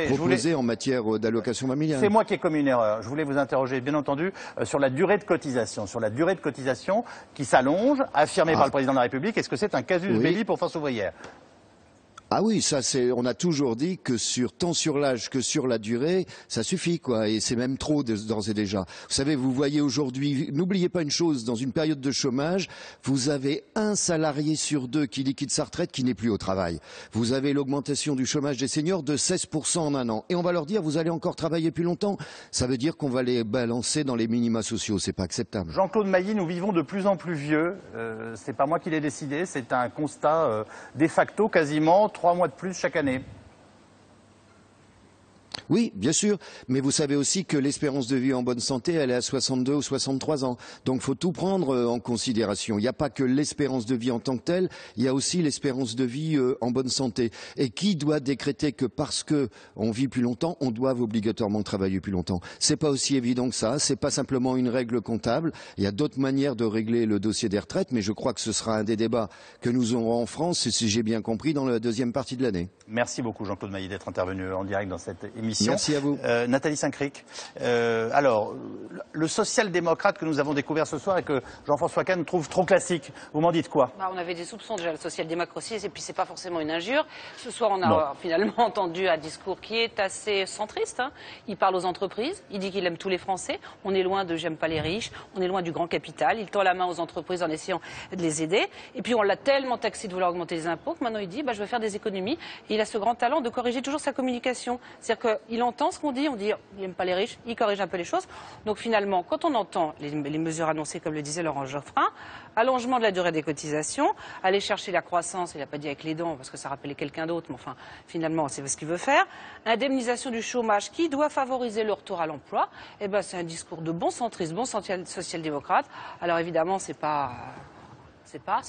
proposé en matière d'allocation familiale. C'est moi qui ai commis une erreur. Je voulais vous interroger, bien entendu, sur la durée de cotisation. Sur la durée de cotisation qui s'allonge, affirmée par le président de la République. Est-ce que c'est un casus belli pour Force ouvrière? Ah oui, ça on a toujours dit que tant sur l'âge que sur la durée, ça suffit quoi, et c'est même trop d'ores et déjà. Vous savez, vous voyez aujourd'hui, n'oubliez pas une chose, dans une période de chômage, vous avez un salarié sur deux qui liquide sa retraite qui n'est plus au travail. Vous avez l'augmentation du chômage des seniors de 16% en un an, et on va leur dire vous allez encore travailler plus longtemps. Ça veut dire qu'on va les balancer dans les minima sociaux, c'est pas acceptable. Jean-Claude Mailly, nous vivons de plus en plus vieux. C'est pas moi qui l'ai décidé, c'est un constat de facto quasiment 3 mois de plus chaque année. Oui, bien sûr, mais vous savez aussi que l'espérance de vie en bonne santé, elle est à 62 ou 63 ans. Donc faut tout prendre en considération. Il n'y a pas que l'espérance de vie en tant que telle, il y a aussi l'espérance de vie en bonne santé. Et qui doit décréter que parce que on vit plus longtemps, on doit obligatoirement travailler plus longtemps? C'est pas aussi évident que ça, c'est pas simplement une règle comptable. Il y a d'autres manières de régler le dossier des retraites, mais je crois que ce sera un des débats que nous aurons en France, si j'ai bien compris, dans la deuxième partie de l'année. Merci beaucoup Jean-Claude Maillet d'être intervenu en direct dans cette émission. Merci à vous. Nathalie Saint-Cric, alors, le social-démocrate que nous avons découvert ce soir et que Jean-François Kahn trouve trop classique, vous m'en dites quoi? On avait des soupçons déjà, le social-démocratie, et puis c'est pas forcément une injure. Ce soir, on a finalement entendu un discours qui est assez centriste. Hein. Il parle aux entreprises, il dit qu'il aime tous les Français. On est loin de j'aime pas les riches, on est loin du grand capital. Il tend la main aux entreprises en essayant de les aider. Et puis on l'a tellement taxé de vouloir augmenter les impôts que maintenant il dit je vais faire des économies. Et il a ce grand talent de corriger toujours sa communication. C'est-à-dire qu'il entend ce qu'on dit, on dit il n'aime pas les riches, il corrige un peu les choses. Donc finalement, quand on entend les mesures annoncées, comme le disait Laurent Geoffrin, allongement de la durée des cotisations, aller chercher la croissance, il n'a pas dit avec les dents parce que ça rappelait quelqu'un d'autre, mais enfin finalement c'est ce qu'il veut faire, indemnisation du chômage qui doit favoriser le retour à l'emploi, c'est un discours de bon centriste, bon social-démocrate. Alors évidemment c'est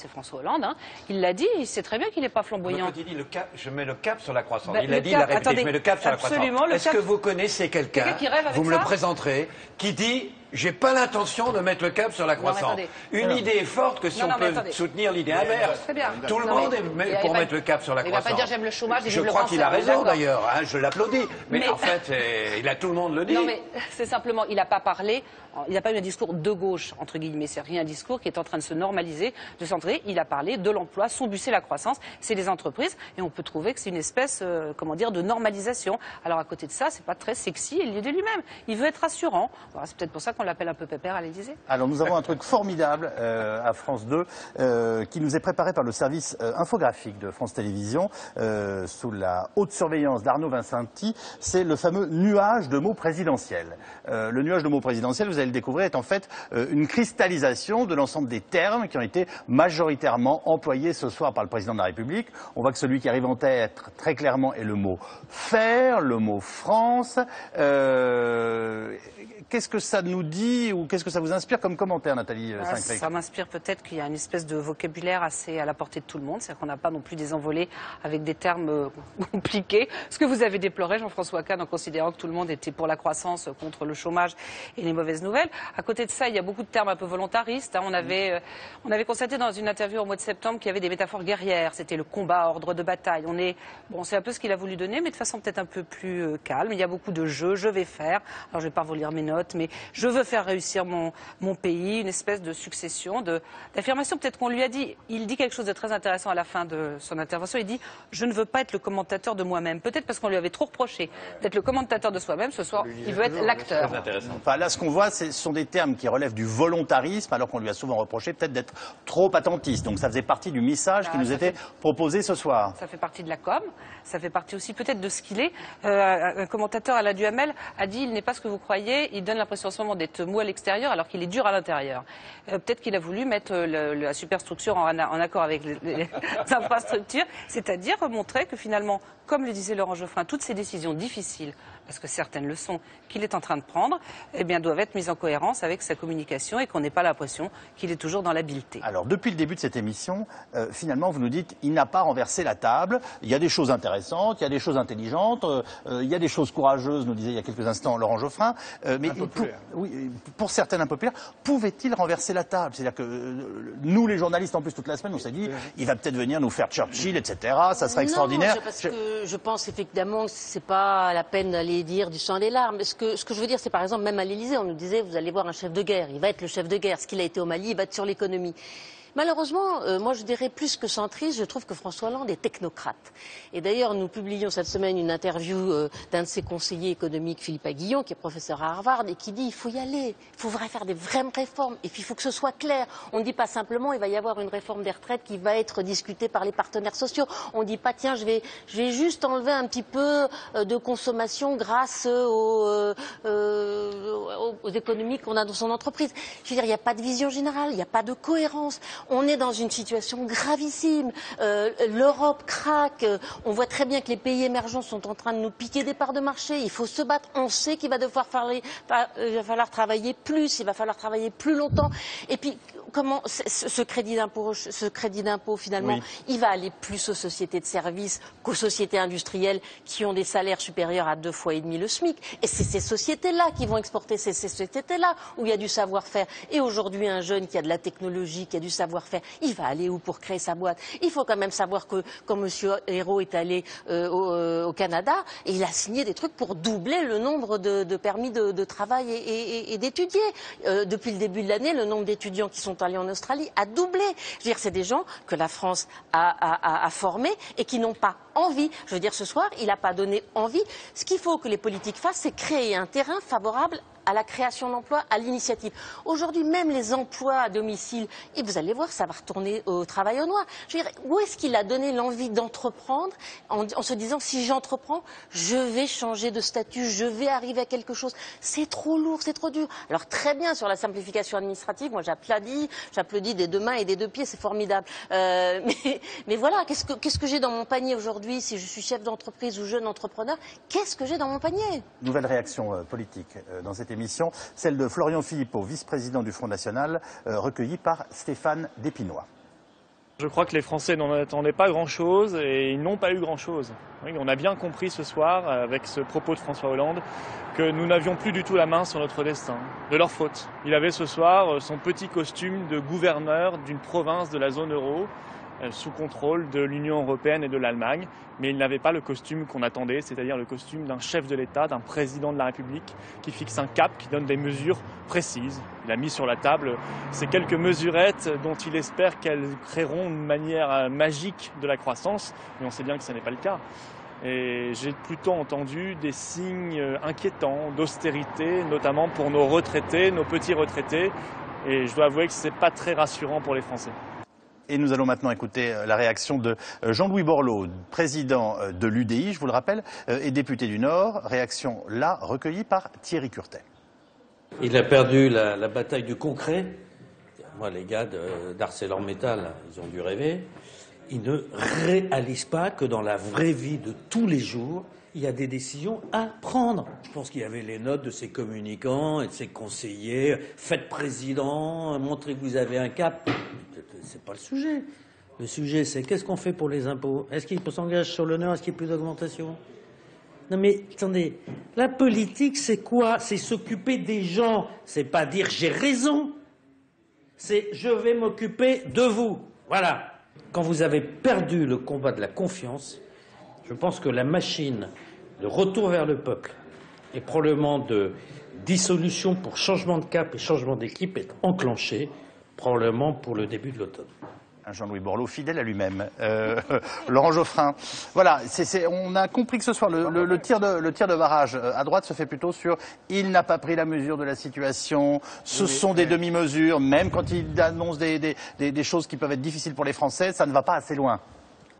François Hollande. Hein. Il l'a dit, il sait très bien qu'il n'est pas flamboyant. Quand il dit je mets le cap sur la croissance, il le a dit, il a répété, je mets le cap sur la croissance. Est-ce que vous connaissez quelqu'un, qui rêve avec vous me ça le présenterez, qui dit j'ai pas l'intention de mettre le cap sur la croissance. Une idée est forte que si on peut soutenir l'idée inverse. Tout le monde est pour mettre le cap sur la croissance. Il va pas dire j'aime le chômage, je crois qu'il a raison d'ailleurs, hein, je l'applaudis. Mais en fait, tout le monde le dit. Non mais c'est simplement, il n'a pas parlé, il n'a pas eu un discours de gauche, entre guillemets. C'est rien un discours qui est en train de se normaliser, de centrer. Il a parlé de l'emploi, son but c'est la croissance, c'est les entreprises. Et on peut trouver que c'est une espèce, de normalisation. Alors à côté de ça, c'est pas très sexy, il le dit lui-même. Il veut être rassurant. Voilà, c'est peut-être pour ça qu'on l'appelle un peu pépère à l'Élysée. Alors nous avons un truc formidable à France 2 qui nous est préparé par le service infographique de France Télévisions sous la haute surveillance d'Arnaud Vincenti. C'est le fameux nuage de mots présidentiels. Le nuage de mots présidentiels, vous allez le découvrir, est en fait une cristallisation de l'ensemble des termes qui ont été majoritairement employés ce soir par le président de la République. On voit que celui qui arrive en tête très clairement est le mot faire, le mot France. Qu'est-ce que ça nous dit ou qu'est-ce que ça vous inspire comme commentaire, Nathalie Saint-Cric? Ça m'inspire peut-être qu'il y a une espèce de vocabulaire assez à la portée de tout le monde. C'est-à-dire qu'on n'a pas non plus des envolées avec des termes compliqués. Ce que vous avez déploré, Jean-François Kahn, en considérant que tout le monde était pour la croissance, contre le chômage et les mauvaises nouvelles. À côté de ça, il y a beaucoup de termes un peu volontaristes. Hein. On avait constaté dans une interview au mois de septembre qu'il y avait des métaphores guerrières. C'était le combat, ordre de bataille. C'est un peu ce qu'il a voulu donner, mais de façon peut-être un peu plus calme. Il y a beaucoup de je vais faire. Alors je ne vais pas vous lire mes notes, mais je veux faire réussir mon pays, une espèce de succession d'affirmations. Peut-être qu'on lui a dit, il dit quelque chose de très intéressant à la fin de son intervention, il dit « je ne veux pas être le commentateur de moi-même ». Peut-être parce qu'on lui avait trop reproché d'être le commentateur de soi-même, ce soir, il veut être l'acteur. Enfin, là, ce qu'on voit, ce sont des termes qui relèvent du volontarisme, alors qu'on lui a souvent reproché peut-être d'être trop attentiste. Donc ça faisait partie du message qui nous était proposé ce soir. Ça fait partie de la com, ça fait partie aussi peut-être de ce qu'il est. Un commentateur, Alain Duhamel, a dit « il n'est pas ce que vous croyez, il donne l'impression en ce moment d'être mou à l'extérieur alors qu'il est dur à l'intérieur. Peut-être qu'il a voulu mettre la superstructure en accord avec les infrastructures, c'est-à-dire montrer que finalement, comme le disait Laurent Geoffrin, toutes ces décisions difficiles, parce que certaines le sont, qu'il est en train de prendre, doivent être mises en cohérence avec sa communication et qu'on n'ait pas l'impression qu'il est toujours dans l'habileté. Alors, depuis le début de cette émission, finalement, vous nous dites, il n'a pas renversé la table. Il y a des choses intéressantes, il y a des choses intelligentes, il y a des choses courageuses, nous disait il y a quelques instants Laurent Geoffrin. Mais pour certaines impopulaires, pouvait-il renverser la table? C'est-à-dire que nous, les journalistes, en plus, toute la semaine, on s'est dit, il va peut-être venir nous faire Churchill, etc. Ça sera extraordinaire. Parce que je pense effectivement que c'est pas la peine d'aller dire du sang et des larmes. Ce que je veux dire, c'est par exemple, même à l'Élysée, on nous disait, vous allez voir un chef de guerre, il va être le chef de guerre. Ce qu'il a été au Mali, il va être sur l'économie. Malheureusement, moi je dirais plus que centriste, je trouve que François Hollande est technocrate. Et d'ailleurs, nous publions cette semaine une interview d'un de ses conseillers économiques, Philippe Aguillon, qui est professeur à Harvard, et qui dit il faut y aller, il faut faire des vraies réformes, et puis il faut que ce soit clair. On ne dit pas simplement il va y avoir une réforme des retraites qui va être discutée par les partenaires sociaux. On ne dit pas tiens, je vais juste enlever un petit peu de consommation grâce aux économies qu'on a dans son entreprise. Je veux dire, il n'y a pas de vision générale, il n'y a pas de cohérence. On est dans une situation gravissime. L'Europe craque. On voit très bien que les pays émergents sont en train de nous piquer des parts de marché. Il faut se battre. On sait qu'il va falloir travailler plus, il va falloir travailler plus longtemps. Et puis, comment ce crédit d'impôt, finalement, oui. il va aller plus aux sociétés de services qu'aux sociétés industrielles qui ont des salaires supérieurs à 2,5 fois le SMIC. Et c'est ces sociétés-là qui vont exporter, c'est ces sociétés-là où il y a du savoir-faire. Et aujourd'hui, un jeune qui a de la technologie, qui a du savoir-faire, il va aller où pour créer sa boîte? Il faut quand même savoir que quand M. Hérault est allé au Canada, et il a signé des trucs pour doubler le nombre de permis de travail et d'étudier. Depuis le début de l'année, le nombre d'étudiants qui sont allés en Australie a doublé. Je veux dire, c'est des gens que la France a formés et qui n'ont pas envie. Je veux dire, ce soir, il n'a pas donné envie. Ce qu'il faut que les politiques fassent, c'est créer un terrain favorable à la création d'emplois, à l'initiative. Aujourd'hui, même les emplois à domicile, et vous allez voir, ça va retourner au travail au noir. Je veux dire, où est-ce qu'il a donné l'envie d'entreprendre en se disant, si j'entreprends, je vais changer de statut, je vais arriver à quelque chose. C'est trop lourd, c'est trop dur. Alors très bien sur la simplification administrative, moi j'applaudis des deux mains et des deux pieds, c'est formidable. Mais voilà, qu'est-ce que j'ai dans mon panier aujourd'hui, si je suis chef d'entreprise ou jeune entrepreneur, qu'est-ce que j'ai dans mon panier? Nouvelle réaction politique dans cette émission, celle de Florian Philippot, vice-président du Front National, recueilli par Stéphane Despinois. Je crois que les Français n'en attendaient pas grand-chose et ils n'ont pas eu grand-chose. Oui, on a bien compris ce soir, avec ce propos de François Hollande, que nous n'avions plus du tout la main sur notre destin, de leur faute. Il avait ce soir son petit costume de gouverneur d'une province de la zone euro, sous contrôle de l'Union européenne et de l'Allemagne, mais il n'avait pas le costume qu'on attendait, c'est-à-dire le costume d'un chef de l'État, d'un président de la République, qui fixe un cap, qui donne des mesures précises. Il a mis sur la table ces quelques mesurettes dont il espère qu'elles créeront une manière magique de la croissance, mais on sait bien que ce n'est pas le cas. Et j'ai plutôt entendu des signes inquiétants d'austérité, notamment pour nos retraités, nos petits retraités, et je dois avouer que ce n'est pas très rassurant pour les Français. Et nous allons maintenant écouter la réaction de Jean-Louis Borloo, président de l'UDI, je vous le rappelle, et député du Nord. Réaction là recueillie par Thierry Curtet. Il a perdu la bataille du concret. Moi, les gars d'ArcelorMittal, ils ont dû rêver. Ils ne réalisent pas que dans la vraie vie de tous les jours, il y a des décisions à prendre. Je pense qu'il y avait les notes de ses communicants et de ses conseillers. Faites président, montrez que vous avez un cap. C'est pas le sujet. Le sujet, c'est qu'est-ce qu'on fait pour les impôts? Est-ce qu'il s'engage sur l'honneur? Est-ce qu'il n'y a plus d'augmentation? Non mais, attendez, la politique, c'est quoi? C'est s'occuper des gens. C'est pas dire j'ai raison. C'est je vais m'occuper de vous. Voilà. Quand vous avez perdu le combat de la confiance, je pense que la machine de retour vers le peuple et probablement de dissolution pour changement de cap et changement d'équipe est enclenchée, probablement pour le début de l'automne. Jean-Louis Borloo, fidèle à lui-même. Laurent Geoffrin. Voilà, on a compris que ce soir, le tir de barrage à droite se fait plutôt sur « il n'a pas pris la mesure de la situation », ce sont des demi-mesures, même quand il annonce des choses qui peuvent être difficiles pour les Français, ça ne va pas assez loin.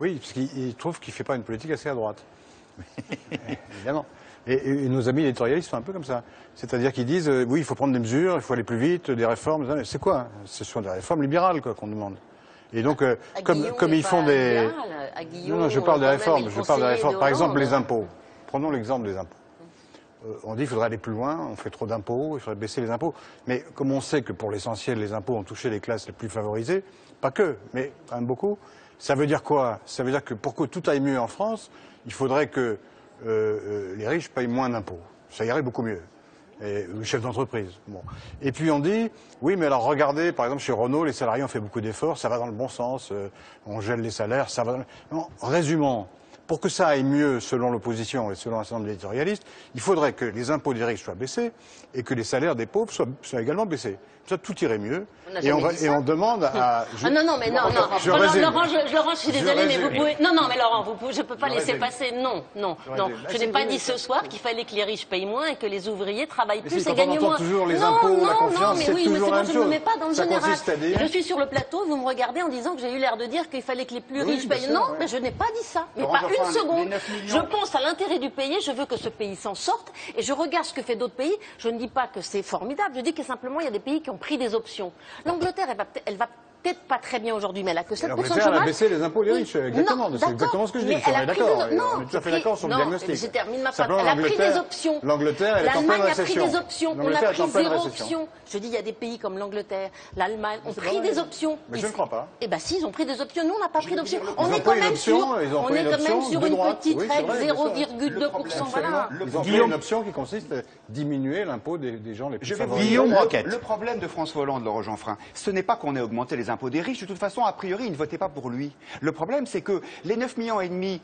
Oui, parce qu'il trouve qu'il ne fait pas une politique assez à droite. Évidemment. Et nos amis éditorialistes sont un peu comme ça. C'est-à-dire qu'ils disent, oui, il faut prendre des mesures, il faut aller plus vite, des réformes. C'est quoi? Ce sont des réformes libérales qu'on demande. Et donc, comme ils font des... Non, je parle des réformes. Par exemple, les impôts. Prenons l'exemple des impôts. On dit qu'il faudrait aller plus loin, on fait trop d'impôts, il faudrait baisser les impôts. Mais comme on sait que pour l'essentiel, les impôts ont touché les classes les plus favorisées, pas que, mais quand même beaucoup, ça veut dire quoi? Ça veut dire que pour que tout aille mieux en France, il faudrait que les riches payent moins d'impôts. Ça irait beaucoup mieux. Et chef d'entreprise. Bon. Et puis on dit, oui, mais alors regardez, par exemple chez Renault, les salariés ont fait beaucoup d'efforts, ça va dans le bon sens, on gèle les salaires, ça va dans le... Non, résumons, pour que ça aille mieux selon l'opposition et selon un certain nombre d'éditorialistes, il faudrait que les impôts des riches soient baissés et que les salaires des pauvres soient également baissés. Ça, tout irait mieux. On demande à... non, Laurent, je suis désolée, mais vous pouvez... Non, mais Laurent, je ne peux pas laisser passer. Non. Je n'ai pas dit ce soir qu'il fallait que les riches payent moins et que les ouvriers travaillent plus et gagnent moins. Toujours les impôts, la confiance, mais oui, mais c'est bon, je ne me mets pas dans le général. Je suis sur le plateau, vous me regardez en disant que j'ai eu l'air de dire qu'il fallait que les plus riches payent. Non, mais je n'ai pas dit ça. Mais pas une seconde. Je pense à l'intérêt du pays, je veux que ce pays s'en sorte et je regarde ce que fait d'autres pays. Je ne dis pas que c'est formidable, je dis que simplement il y a des pays qui ont pris des options. L'Angleterre, elle va peut-être pas très bien aujourd'hui, mais elle a que 7% de L'Angleterre, elle a chômage. baissé les impôts des riches, exactement. C'est exactement ce que je dis. Mais On elle a est pris d'accord. des- non, On est tout à fait d'accord sur le non, diagnostic. je termine ma phrase. Simplement, Elle a pris l'Angleterre- des options. L'Angleterre, elle est en pleine L'Allemagne a pris récession. des options. On a L'Angleterre est pris en pleine 0 récession. option. Je dis, il y a des pays comme l'Angleterre, l'Allemagne ont C'est pris pas vrai. des options. Mais je ne crois pas. Eh ben si, ils ont pris des options. Nous, on n'a pas pris d'options. Ils On ont est pris quand une même option, sur, ils ont on pris est une quand même option sur de une droite. petite Oui, c'est règle, vrai, bien sûr. 0,2%. Voilà. Ils ont pris une option qui consiste à diminuer l'impôt des gens les plus Je vais vous favorisés. dire, Guillaume Roquette. le problème de François Hollande, Laurent Geoffrin, ce n'est pas qu'on ait augmenté les impôts des riches. De toute façon, a priori, ils ne votaient pas pour lui. Le problème, c'est que les 9,5 millions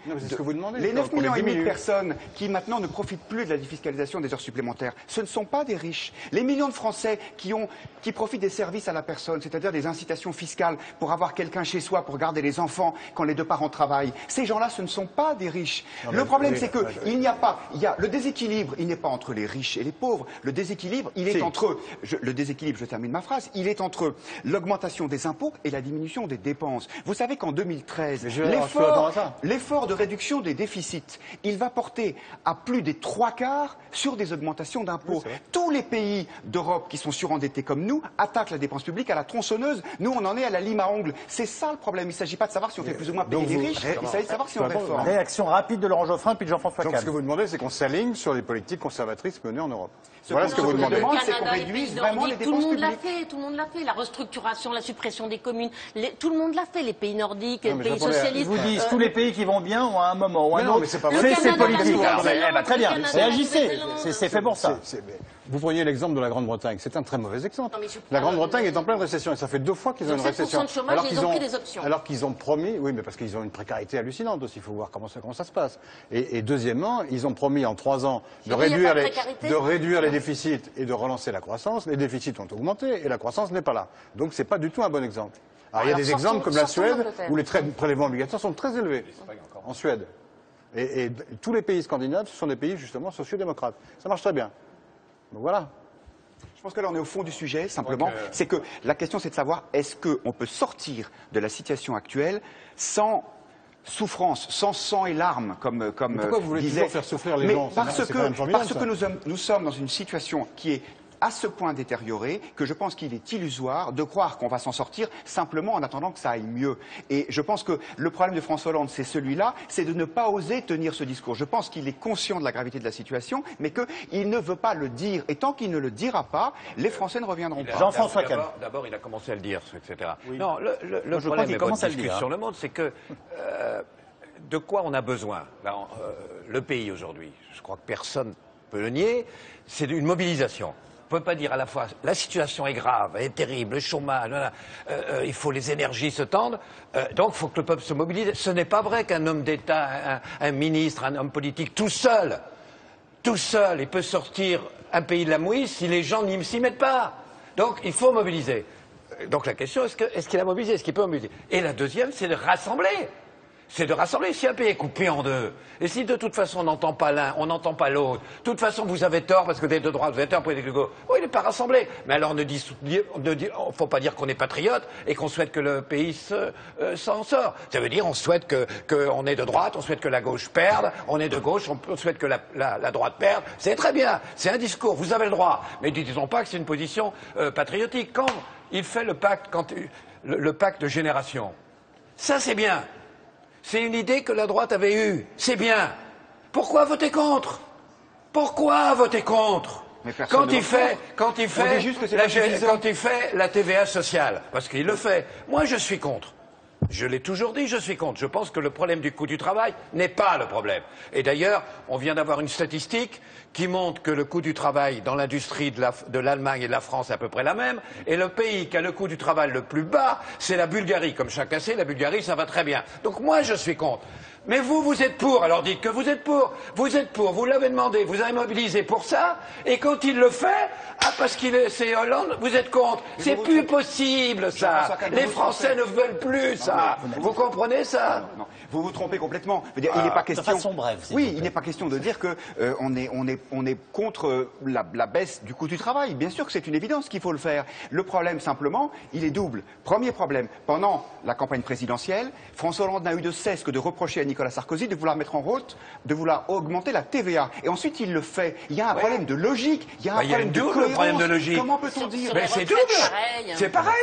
Non, mais c'est ce que vous demandez, les 9,5 qu'on les millions de diminue. personnes qui maintenant ne profitent plus de la défiscalisation des heures supplémentaires, ce ne sont pas des riches. Les millions de Français qui profitent des services à la personne, c'est-à-dire des incitations fiscales pour avoir quelqu'un chez soi pour garder les enfants quand les deux parents travaillent, ces gens-là, ce ne sont pas des riches. Non, Le mais- problème, oui, c'est que il n'y a pas, il y a le déséquilibre, il n'est pas entre les riches et les pauvres. Le déséquilibre, il est Si. entre le déséquilibre, je termine ma phrase, il est entre l'augmentation des impôts et la diminution des dépenses. Vous savez qu'en 2013, Mais je peux attendre à ça. l'effort de réduction des déficits, il va porter à plus des 3/4 sur des augmentations d'impôts. Oui, c'est vrai. Tous les pays d'Europe qui sont surendettés comme nous attaquent la dépense publique à la tronçonneuse. Nous, on en est à la lime à ongles. C'est ça le problème. Il ne s'agit pas de savoir si on fait plus ou moins payer donc les vous- riches, il s'agit de savoir si on réforme. Réaction rapide de Laurent Geoffrin puis de Jean-François Donc Kahn. ce que vous demandez, c'est qu'on s'aligne sur les politiques conservatrices menées en Europe. Ce Voilà qu'on- ce que vous ce qu'on demandez. demande, Le c'est qu'on Canada, les réduise pays vraiment les nordiques, tout le dépenses monde l'a publiques. fait, tout le monde l'a fait. La restructuration, la suppression des communes, tout le monde l'a fait. Les pays nordiques, Non, les mais pays j'entendais- socialistes. Ils vous disent tous les pays qui vont bien ont à un moment ou à un Mais non, autre mais c'est pas fait vrai. ces Canada, politiques. la Alors, Nouvelle-Zélande, bah, très bien, le Canada, réagissez. la Nouvelle-Zélande. C'est fait pour ça. Vous preniez l'exemple de la Grande-Bretagne. C'est un très mauvais exemple. Non, mais je- La Grande-Bretagne est en pleine récession et ça fait 2 fois qu'ils Ils ont ont une 7% récession. de chômage et ils ont pris des options. Alors qu'ils ont promis, oui, mais parce qu'ils ont une précarité hallucinante aussi. Il faut voir comment ça se passe. Et deuxièmement, ils ont promis en 3 ans de J'ai dit, il y a réduire, pas de précarité. de réduire les déficits et de relancer la croissance. Les déficits ont augmenté et la croissance n'est pas là. Donc c'est pas du tout un bon exemple. Alors il y a Alors, des exemples comme la sortons Suède d'Angleterre. où les prélèvements obligatoires sont très élevés. En Suède. Et tous les pays scandinaves, ce sont des pays justement sociodémocrates. Ça marche très bien. Donc voilà. Je pense que là, on est au fond du sujet, simplement. C'est que la question, c'est de savoir est-ce qu'on peut sortir de la situation actuelle sans souffrance, sans sang et larmes, comme Mais pourquoi vous voulez disait. toujours faire souffrir les Mais gens parce C'est quand même formidable, parce que nous sommes dans une situation qui est à ce point détériorée que je pense qu'il est illusoire de croire qu'on va s'en sortir simplement en attendant que ça aille mieux. Et je pense que le problème de François Hollande, c'est celui-là, c'est de ne pas oser tenir ce discours. Je pense qu'il est conscient de la gravité de la situation, mais qu'il ne veut pas le dire. Et tant qu'il ne le dira pas, les Français ne reviendront pas. Jean-François Kahn. D'abord, il a commencé à le dire, etc. Oui. Non, le Moi, je crois problème qu'il de commence votre à le dire, discussion hein. Le Monde, c'est que de quoi on a besoin là, le pays aujourd'hui, je crois que personne ne peut le nier, c'est d'une mobilisation. On ne peut pas dire à la fois la situation est grave, elle est terrible, le chômage, voilà, il faut les énergies se tendent, donc il faut que le peuple se mobilise. Ce n'est pas vrai qu'un homme d'État, un ministre, un homme politique, tout seul, il peut sortir un pays de la mouise si les gens n'y s'y mettent pas. Donc il faut mobiliser. Donc la question, est-ce qu'il a mobilisé, est-ce qu'il peut mobiliser? Et la deuxième, c'est de rassembler. C'est de rassembler. Si un pays est coupé en deux, et si de toute façon on n'entend pas l'un, on n'entend pas l'autre, de toute façon vous avez tort parce que vous êtes de droite, vous avez tort pour être de gauche, oui, il n'est pas rassemblé. Mais alors ne faut pas dire qu'on est patriote et qu'on souhaite que le pays s'en sort. Ça veut dire on souhaite qu'on est de droite, on souhaite que la gauche perde, on est de gauche, on souhaite que la droite perde. C'est très bien, c'est un discours, vous avez le droit. Mais ne disons pas que c'est une position patriotique. Quand il fait le pacte, le pacte de génération, ça c'est bien. C'est une idée que la droite avait eue. C'est bien. Pourquoi voter contre? Pourquoi voter contre? Quand il fait la TVA sociale, parce qu'il le fait. Moi, je suis contre. Je l'ai toujours dit, je suis contre. Je pense que le problème du coût du travail n'est pas le problème. Et d'ailleurs, on vient d'avoir une statistique qui montre que le coût du travail dans l'industrie de l'Allemagne et de la France est à peu près la même. Et le pays qui a le coût du travail le plus bas, c'est la Bulgarie. Comme chacun sait, la Bulgarie, ça va très bien. Donc moi, je suis contre. Mais vous êtes pour, alors dites que vous êtes pour. Vous êtes pour, vous l'avez demandé, vous avez mobilisé pour ça, et quand il le fait, parce c'est Hollande, vous êtes contre. C'est plus possible, ça. Les Français ne veulent plus ça. Vous comprenez ça? Non, vous vous trompez complètement. Je veux dire, il n'est pas question. De façon brève, s'il vous Oui, plaît. il n'est pas question de dire que on est contre la baisse du coût du travail. Bien sûr que c'est une évidence qu'il faut le faire. Le problème simplement, il est double. Premier problème, pendant la campagne présidentielle, François Hollande n'a eu de cesse que de reprocher à Nicolas Nicolas Sarkozy de vouloir mettre en route, de vouloir augmenter la TVA. Et ensuite, il le fait. Il y a un problème de logique, il y a un problème de cohérence. Problème de logique. Comment peut-on dire? Mais c'est double. C'est pareil.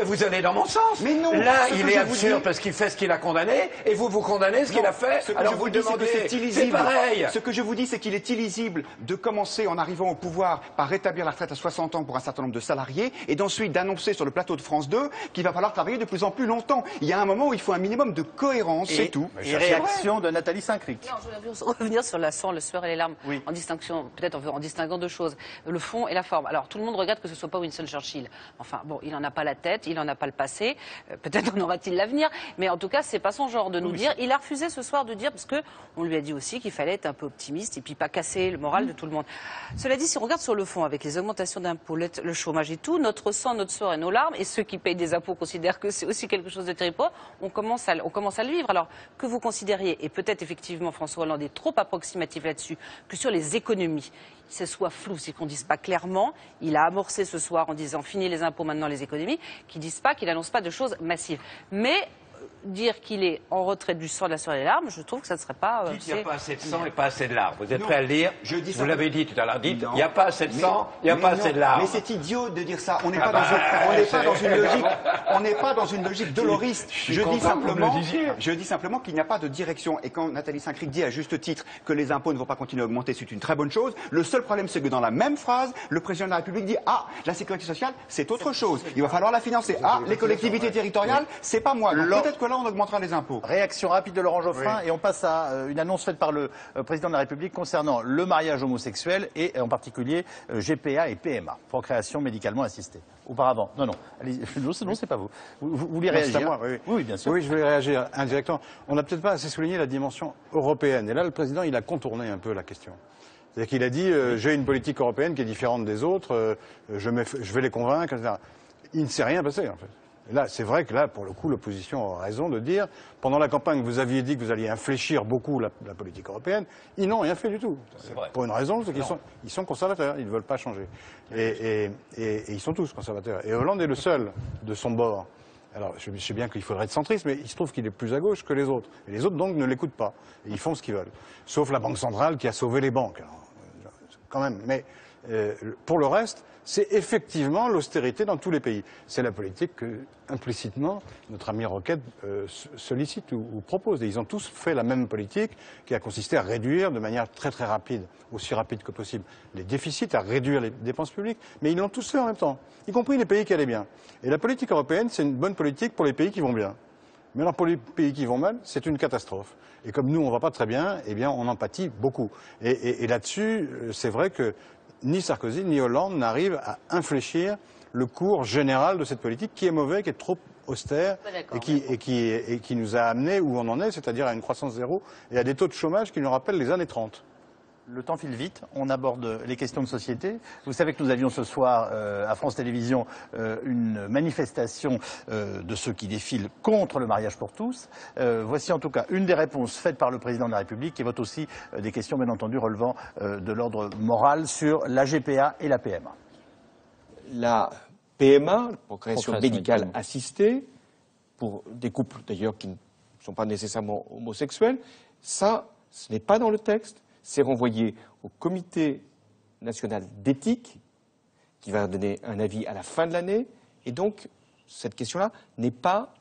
Vous allez dans mon sens. Mais non. Là, il est absurde parce qu'il fait ce qu'il a condamné, et vous condamnez ce qu'il a fait. Alors vous demandez. C'est pareil. Ce que je vous dis, c'est qu'il est illisible de commencer en arrivant au pouvoir par rétablir la retraite à 60 ans pour un certain nombre de salariés, et d'ensuite d'annoncer sur le plateau de France 2 qu'il va falloir travailler de plus en plus longtemps. Il y a un moment où il faut un minimum de cohérence, c'est tout. Et réaction de Nathalie Saint-Cric. Non, je voudrais revenir sur la sang, le sueur et les larmes, en distinction, peut-être en distinguant deux choses, le fond et la forme. Alors tout le monde regarde que ce soit pas Winston Churchill. Enfin bon, il n'en a pas la tête, il n'en a pas le passé, peut-être en aura-t-il l'avenir, mais en tout cas c'est pas son genre de nous dire. Il a refusé ce soir de dire, parce que on lui a dit aussi qu'il fallait être un peu optimiste et puis pas casser le moral de tout le monde. Cela dit, si on regarde sur le fond, avec les augmentations d'impôts, le chômage et tout, notre sang, notre sueur et nos larmes, et ceux qui payent des impôts considèrent que c'est aussi quelque chose de terrible, on commence à le vivre. Alors que vous considériez, et peut-être effectivement François Hollande est trop approximatif là-dessus, que sur les économies, ce soit flou, c'est qu'on ne dise pas clairement, il a amorcé ce soir en disant fini les impôts, maintenant les économies, qu'il ne dise pas, qu'il n'annonce pas de choses massives. Mais dire qu'il est en retrait du sang, de la sueur et des larmes, je trouve que ça ne serait pas... Dites qu'il n'y a pas assez de sang et pas assez de larmes. Vous êtes prêt à le dire? Vous l'avez dit tout à l'heure. Dites, il n'y a pas assez de sang, il n'y a pas assez de larmes. Mais c'est idiot de dire ça. On n'est pas dans une logique. On n'est pas dans une logique doloriste. Je dis simplement qu'il n'y a pas de direction. Et quand Nathalie Saint-Cric dit à juste titre que les impôts ne vont pas continuer à augmenter, c'est une très bonne chose. Le seul problème, c'est que dans la même phrase, le président de la République dit ah, la sécurité sociale, c'est autre chose. Il va falloir la financer. Ah, les collectivités territoriales, c'est pas moi. Donc peut-être que là, on augmentera les impôts. Réaction rapide de Laurent Geoffrin, et on passe à une annonce faite par le président de la République concernant le mariage homosexuel et en particulier GPA et PMA, procréation médicalement assistée. Auparavant, non, non, c'est pas vous. Vous voulez réagir? C'est à moi, oui, bien sûr. Oui, je voulais réagir indirectement. On n'a peut-être pas assez souligné la dimension européenne. Et là, le président, il a contourné un peu la question. C'est-à-dire qu'il a dit j'ai une politique européenne qui est différente des autres, je vais les convaincre, etc. Il ne s'est rien passé, en fait. Et là, c'est vrai que là, pour le coup, l'opposition a raison de dire, pendant la campagne, vous aviez dit que vous alliez infléchir beaucoup la politique européenne. Ils n'ont rien fait du tout. Pour une raison, c'est qu'ils sont conservateurs, ils ne veulent pas changer. Et ils sont tous conservateurs. Et Hollande est le seul de son bord. Alors, je sais bien qu'il faudrait être centriste, mais il se trouve qu'il est plus à gauche que les autres. Et les autres, donc, ne l'écoutent pas. Et ils font ce qu'ils veulent. Sauf la Banque centrale qui a sauvé les banques. Alors, quand même. Mais pour le reste, c'est effectivement l'austérité dans tous les pays. C'est la politique que, implicitement, notre ami Roquette sollicite ou propose. Et ils ont tous fait la même politique qui a consisté à réduire de manière très très rapide, aussi rapide que possible, les déficits, à réduire les dépenses publiques. Mais ils l'ont tous fait en même temps, y compris les pays qui allaient bien. Et la politique européenne, c'est une bonne politique pour les pays qui vont bien. Mais alors pour les pays qui vont mal, c'est une catastrophe. Et comme nous, on ne va pas très bien, eh bien, on en pâtit beaucoup. Et là-dessus, c'est vrai que ni Sarkozy ni Hollande n'arrivent à infléchir le cours général de cette politique qui est mauvais, qui est trop austère et qui nous a amenés où on en est, c'est-à-dire à une croissance zéro et à des taux de chômage qui nous rappellent les années 30. Le temps file vite, on aborde les questions de société. Vous savez que nous avions ce soir à France Télévisions une manifestation de ceux qui défilent contre le mariage pour tous. Voici en tout cas une des réponses faites par le président de la République qui évoque aussi des questions bien entendu relevant de l'ordre moral sur la GPA et la PMA. La PMA, la procréation médicale assistée, pour des couples d'ailleurs qui ne sont pas nécessairement homosexuels, ça, ce n'est pas dans le texte. C'est renvoyé au comité national d'éthique qui va donner un avis à la fin de l'année. Et donc, cette question-là n'est pas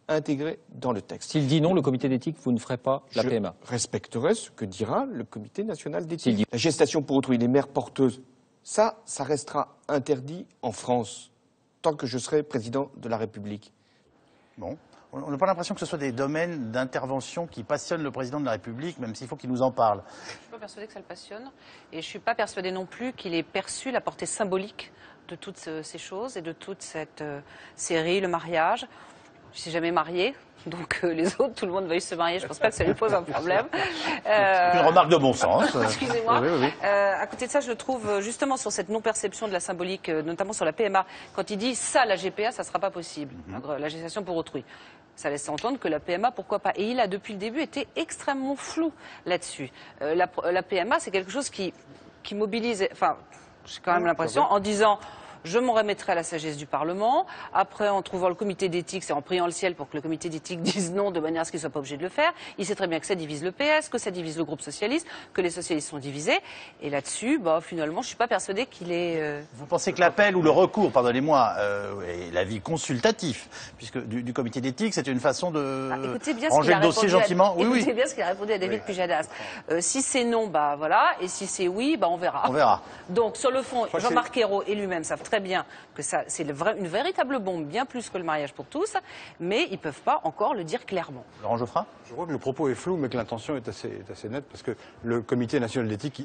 intégrée dans le texte. S'il dit non, le comité d'éthique, vous ne ferez pas la PMA. Je respecterai ce que dira le comité national d'éthique. La gestation pour autrui, les mères porteuses, ça restera interdit en France tant que je serai président de la République. Bon. On n'a pas l'impression que ce soit des domaines d'intervention qui passionnent le président de la République, même s'il faut qu'il nous en parle. Je ne suis pas persuadée que ça le passionne. Et je ne suis pas persuadée non plus qu'il ait perçu la portée symbolique de toutes ces choses et de toute cette série, le mariage. Je ne suis jamais mariée, donc les autres, tout le monde veuille se marier. Je ne pense pas que ça lui pose un problème. C'est une remarque de bon sens. Excusez-moi. Oui. À côté de ça, je le trouve justement sur cette non-perception de la symbolique, notamment sur la PMA, quand il dit ça, la GPA, ça ne sera pas possible, la gestation pour autrui. Ça laisse entendre que la PMA, pourquoi pas. Et il a, depuis le début, été extrêmement flou là-dessus. La PMA, c'est quelque chose qui mobilise, enfin, j'ai quand même l'impression, en disant je m'en remettrai à la sagesse du Parlement. Après, en trouvant le comité d'éthique, c'est en priant le ciel pour que le comité d'éthique dise non, de manière à ce qu'il ne soit pas obligé de le faire. Il sait très bien que ça divise le PS, que ça divise le groupe socialiste, que les socialistes sont divisés. Et là-dessus, finalement, je ne suis pas persuadée qu'il est... Vous pensez que l'appel ou le recours, pardonnez-moi, est l'avis consultatif, puisque du comité d'éthique, c'est une façon de ranger le dossier gentiment. Écoutez bien ce qu'il a répondu à David Pujadas. Si c'est non, voilà, et si c'est oui, on verra. On verra. Donc, sur le fond, Jean-Marc Ayrault et lui-même savent très bien que ça, c'est une véritable bombe, bien plus que le mariage pour tous, mais ils ne peuvent pas encore le dire clairement. Laurent Geoffrin ? Je crois que le propos est flou, mais que l'intention est assez nette, parce que le comité national d'éthique,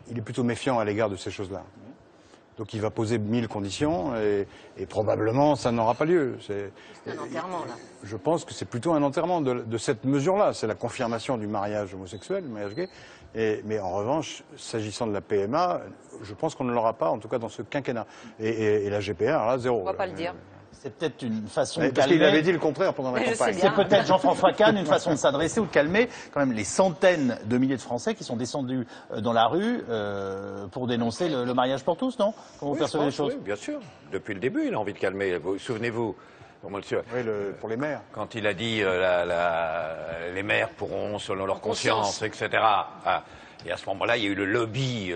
il est plutôt méfiant à l'égard de ces choses-là. Donc il va poser 1000 conditions et probablement ça n'aura pas lieu. C'est un enterrement, là. Je pense que c'est plutôt un enterrement de cette mesure-là. C'est la confirmation du mariage homosexuel, du mariage gay. Mais en revanche, s'agissant de la PMA, je pense qu'on ne l'aura pas, en tout cas dans ce quinquennat. Et la GPA, alors là, zéro. On ne va pas le dire. C'est peut-être une façon de parce calmer. qu'il avait dit le contraire pendant la campagne. C'est peut-être Jean-François Kahn, une façon de s'adresser ou de calmer quand même les centaines de milliers de Français qui sont descendus dans la rue pour dénoncer le mariage pour tous, non? Comment vous percevez les choses? Oui, bien sûr. Depuis le début, il a envie de calmer. Souvenez-vous, monsieur, pour les maires. Quand il a dit les maires pourront, selon leur conscience, etc. Et à ce moment-là, il y a eu le lobby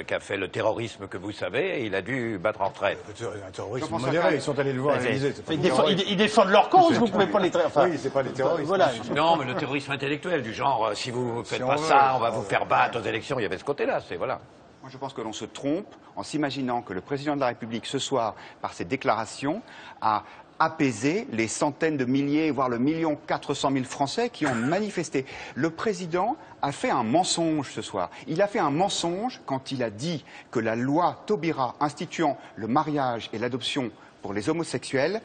qui a fait le terrorisme que vous savez, et il a dû battre en retraite. Un terrorisme modéré, ils sont allés le voir à l'Élysée. Ils défendent leur cause, vous ne pouvez pas les oui, c'est pas les terroristes. Voilà. Non, mais le terrorisme intellectuel, du genre, si vous ne faites pas ça, on va vous faire battre aux élections. Il y avait ce côté-là, voilà. Moi, je pense que l'on se trompe en s'imaginant que le président de la République, ce soir, par ses déclarations, a apaiser les centaines de milliers, voire le 1,4 million Français qui ont manifesté. Le président a fait un mensonge ce soir. Il a fait un mensonge quand il a dit que la loi Taubira instituant le mariage et l'adoption pour les homosexuels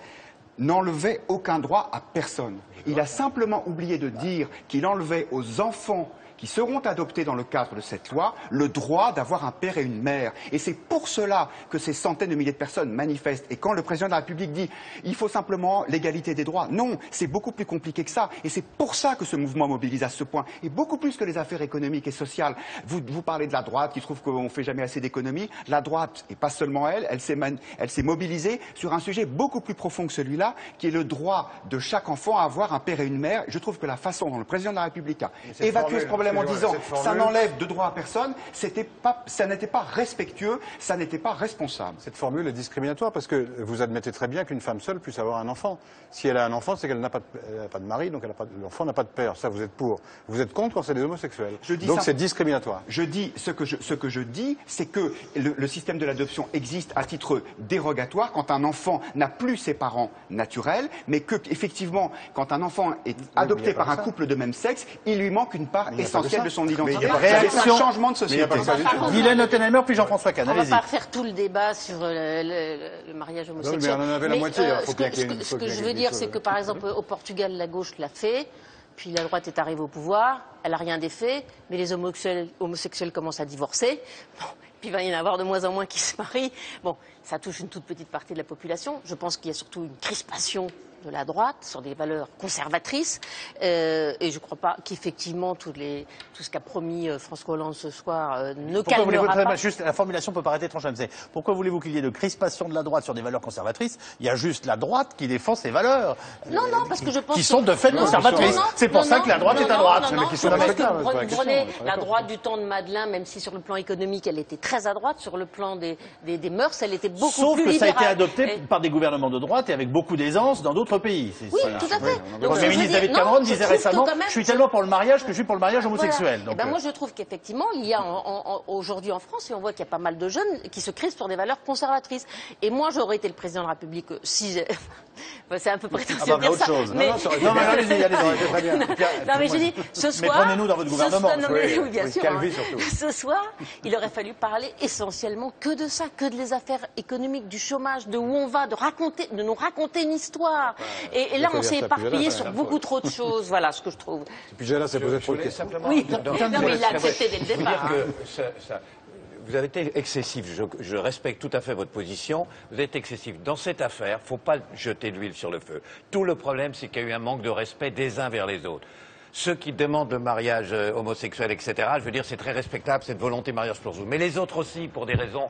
n'enlevait aucun droit à personne. Il a simplement oublié de dire qu'il enlevait aux enfants qui seront adoptés dans le cadre de cette loi, le droit d'avoir un père et une mère. Et c'est pour cela que ces centaines de milliers de personnes manifestent. Et quand le président de la République dit « il faut simplement l'égalité des droits », non, c'est beaucoup plus compliqué que ça. Et c'est pour ça que ce mouvement mobilise à ce point. Et beaucoup plus que les affaires économiques et sociales. Vous parlez de la droite qui trouve qu'on ne fait jamais assez d'économies. La droite, et pas seulement elle s'est mobilisée sur un sujet beaucoup plus profond que celui-là, qui est le droit de chaque enfant à avoir un père et une mère. Je trouve que la façon dont le président de la République a évacué ce problème en disant ça n'enlève de droit à personne, ça n'était pas respectueux, ça n'était pas responsable. Cette formule est discriminatoire parce que vous admettez très bien qu'une femme seule puisse avoir un enfant. Si elle a un enfant, c'est qu'elle n'a pas de mari, donc l'enfant n'a pas de père. Ça, vous êtes pour. Vous êtes contre quand c'est des homosexuels. Donc c'est discriminatoire. Je dis ce que je dis, c'est que le système de l'adoption existe à titre dérogatoire quand un enfant n'a plus ses parents naturels, mais que effectivement, quand un enfant est adopté par un couple de même sexe, il lui manque une part essentielle de son identité. C'est un changement de société. Guylaine Hottenheimer, puis Jean-François Kahn. On ne va pas refaire tout le débat sur le mariage homosexuel. Non, mais on en avait la moitié. Ce que je veux dire, c'est que par exemple, au Portugal, la gauche l'a fait, puis la droite est arrivée au pouvoir, elle n'a rien défait, mais les homosexuels commencent à divorcer. Bon, puis il va y en avoir de moins en moins qui se marient. Bon, ça touche une toute petite partie de la population. Je pense qu'il y a surtout une crispation de la droite sur des valeurs conservatrices et je ne crois pas qu'effectivement tout ce qu'a promis François Hollande ce soir ne calmera pas. Juste, la formulation peut paraître étrange, mais pourquoi voulez-vous qu'il y ait de crispation de la droite sur des valeurs conservatrices? Il y a juste la droite qui défend ces valeurs non, parce que je pense qui sont de fait conservatrices. C'est pour ça que la droite est à droite. Prenez la droite du temps de Madeleine, même si sur le plan économique elle était très à droite, sur le plan des mœurs elle était beaucoup plus libérale. Sauf que ça a été adopté par des gouvernements de droite et avec beaucoup d'aisance dans d'autres pays. Oui, tout à fait. Le Premier ministre David Cameron disait récemment « Je suis tellement pour le mariage que je suis pour le mariage homosexuel ». Moi, je trouve qu'effectivement, il y a aujourd'hui en France, et on voit qu'il y a pas mal de jeunes qui se crispent sur des valeurs conservatrices. Et moi, j'aurais été le président de la République si... c'est un peu prétentieux de dire ça. Non, mais allez-y, très bien. Non, mais je dis, ce soir... Mais prenez-nous dans votre gouvernement. Oui, bien sûr. Ce soir, il aurait fallu parler essentiellement que de ça, que de les affaires économiques, du chômage, de où on va, de nous raconter une histoire. Et là, on s'est éparpillé sur beaucoup trop de choses. Voilà ce que je trouve. Et puis là, c'est peut-être trop de questions. Oui, non, mais il l'a accepté dès le départ. Vous avez été excessif, je respecte tout à fait votre position, vous êtes excessif. Dans cette affaire, il ne faut pas jeter de l'huile sur le feu. Tout le problème, c'est qu'il y a eu un manque de respect des uns vers les autres. Ceux qui demandent le mariage homosexuel, etc., je veux dire, c'est très respectable, cette volonté mariage pour vous. Mais les autres aussi, pour des raisons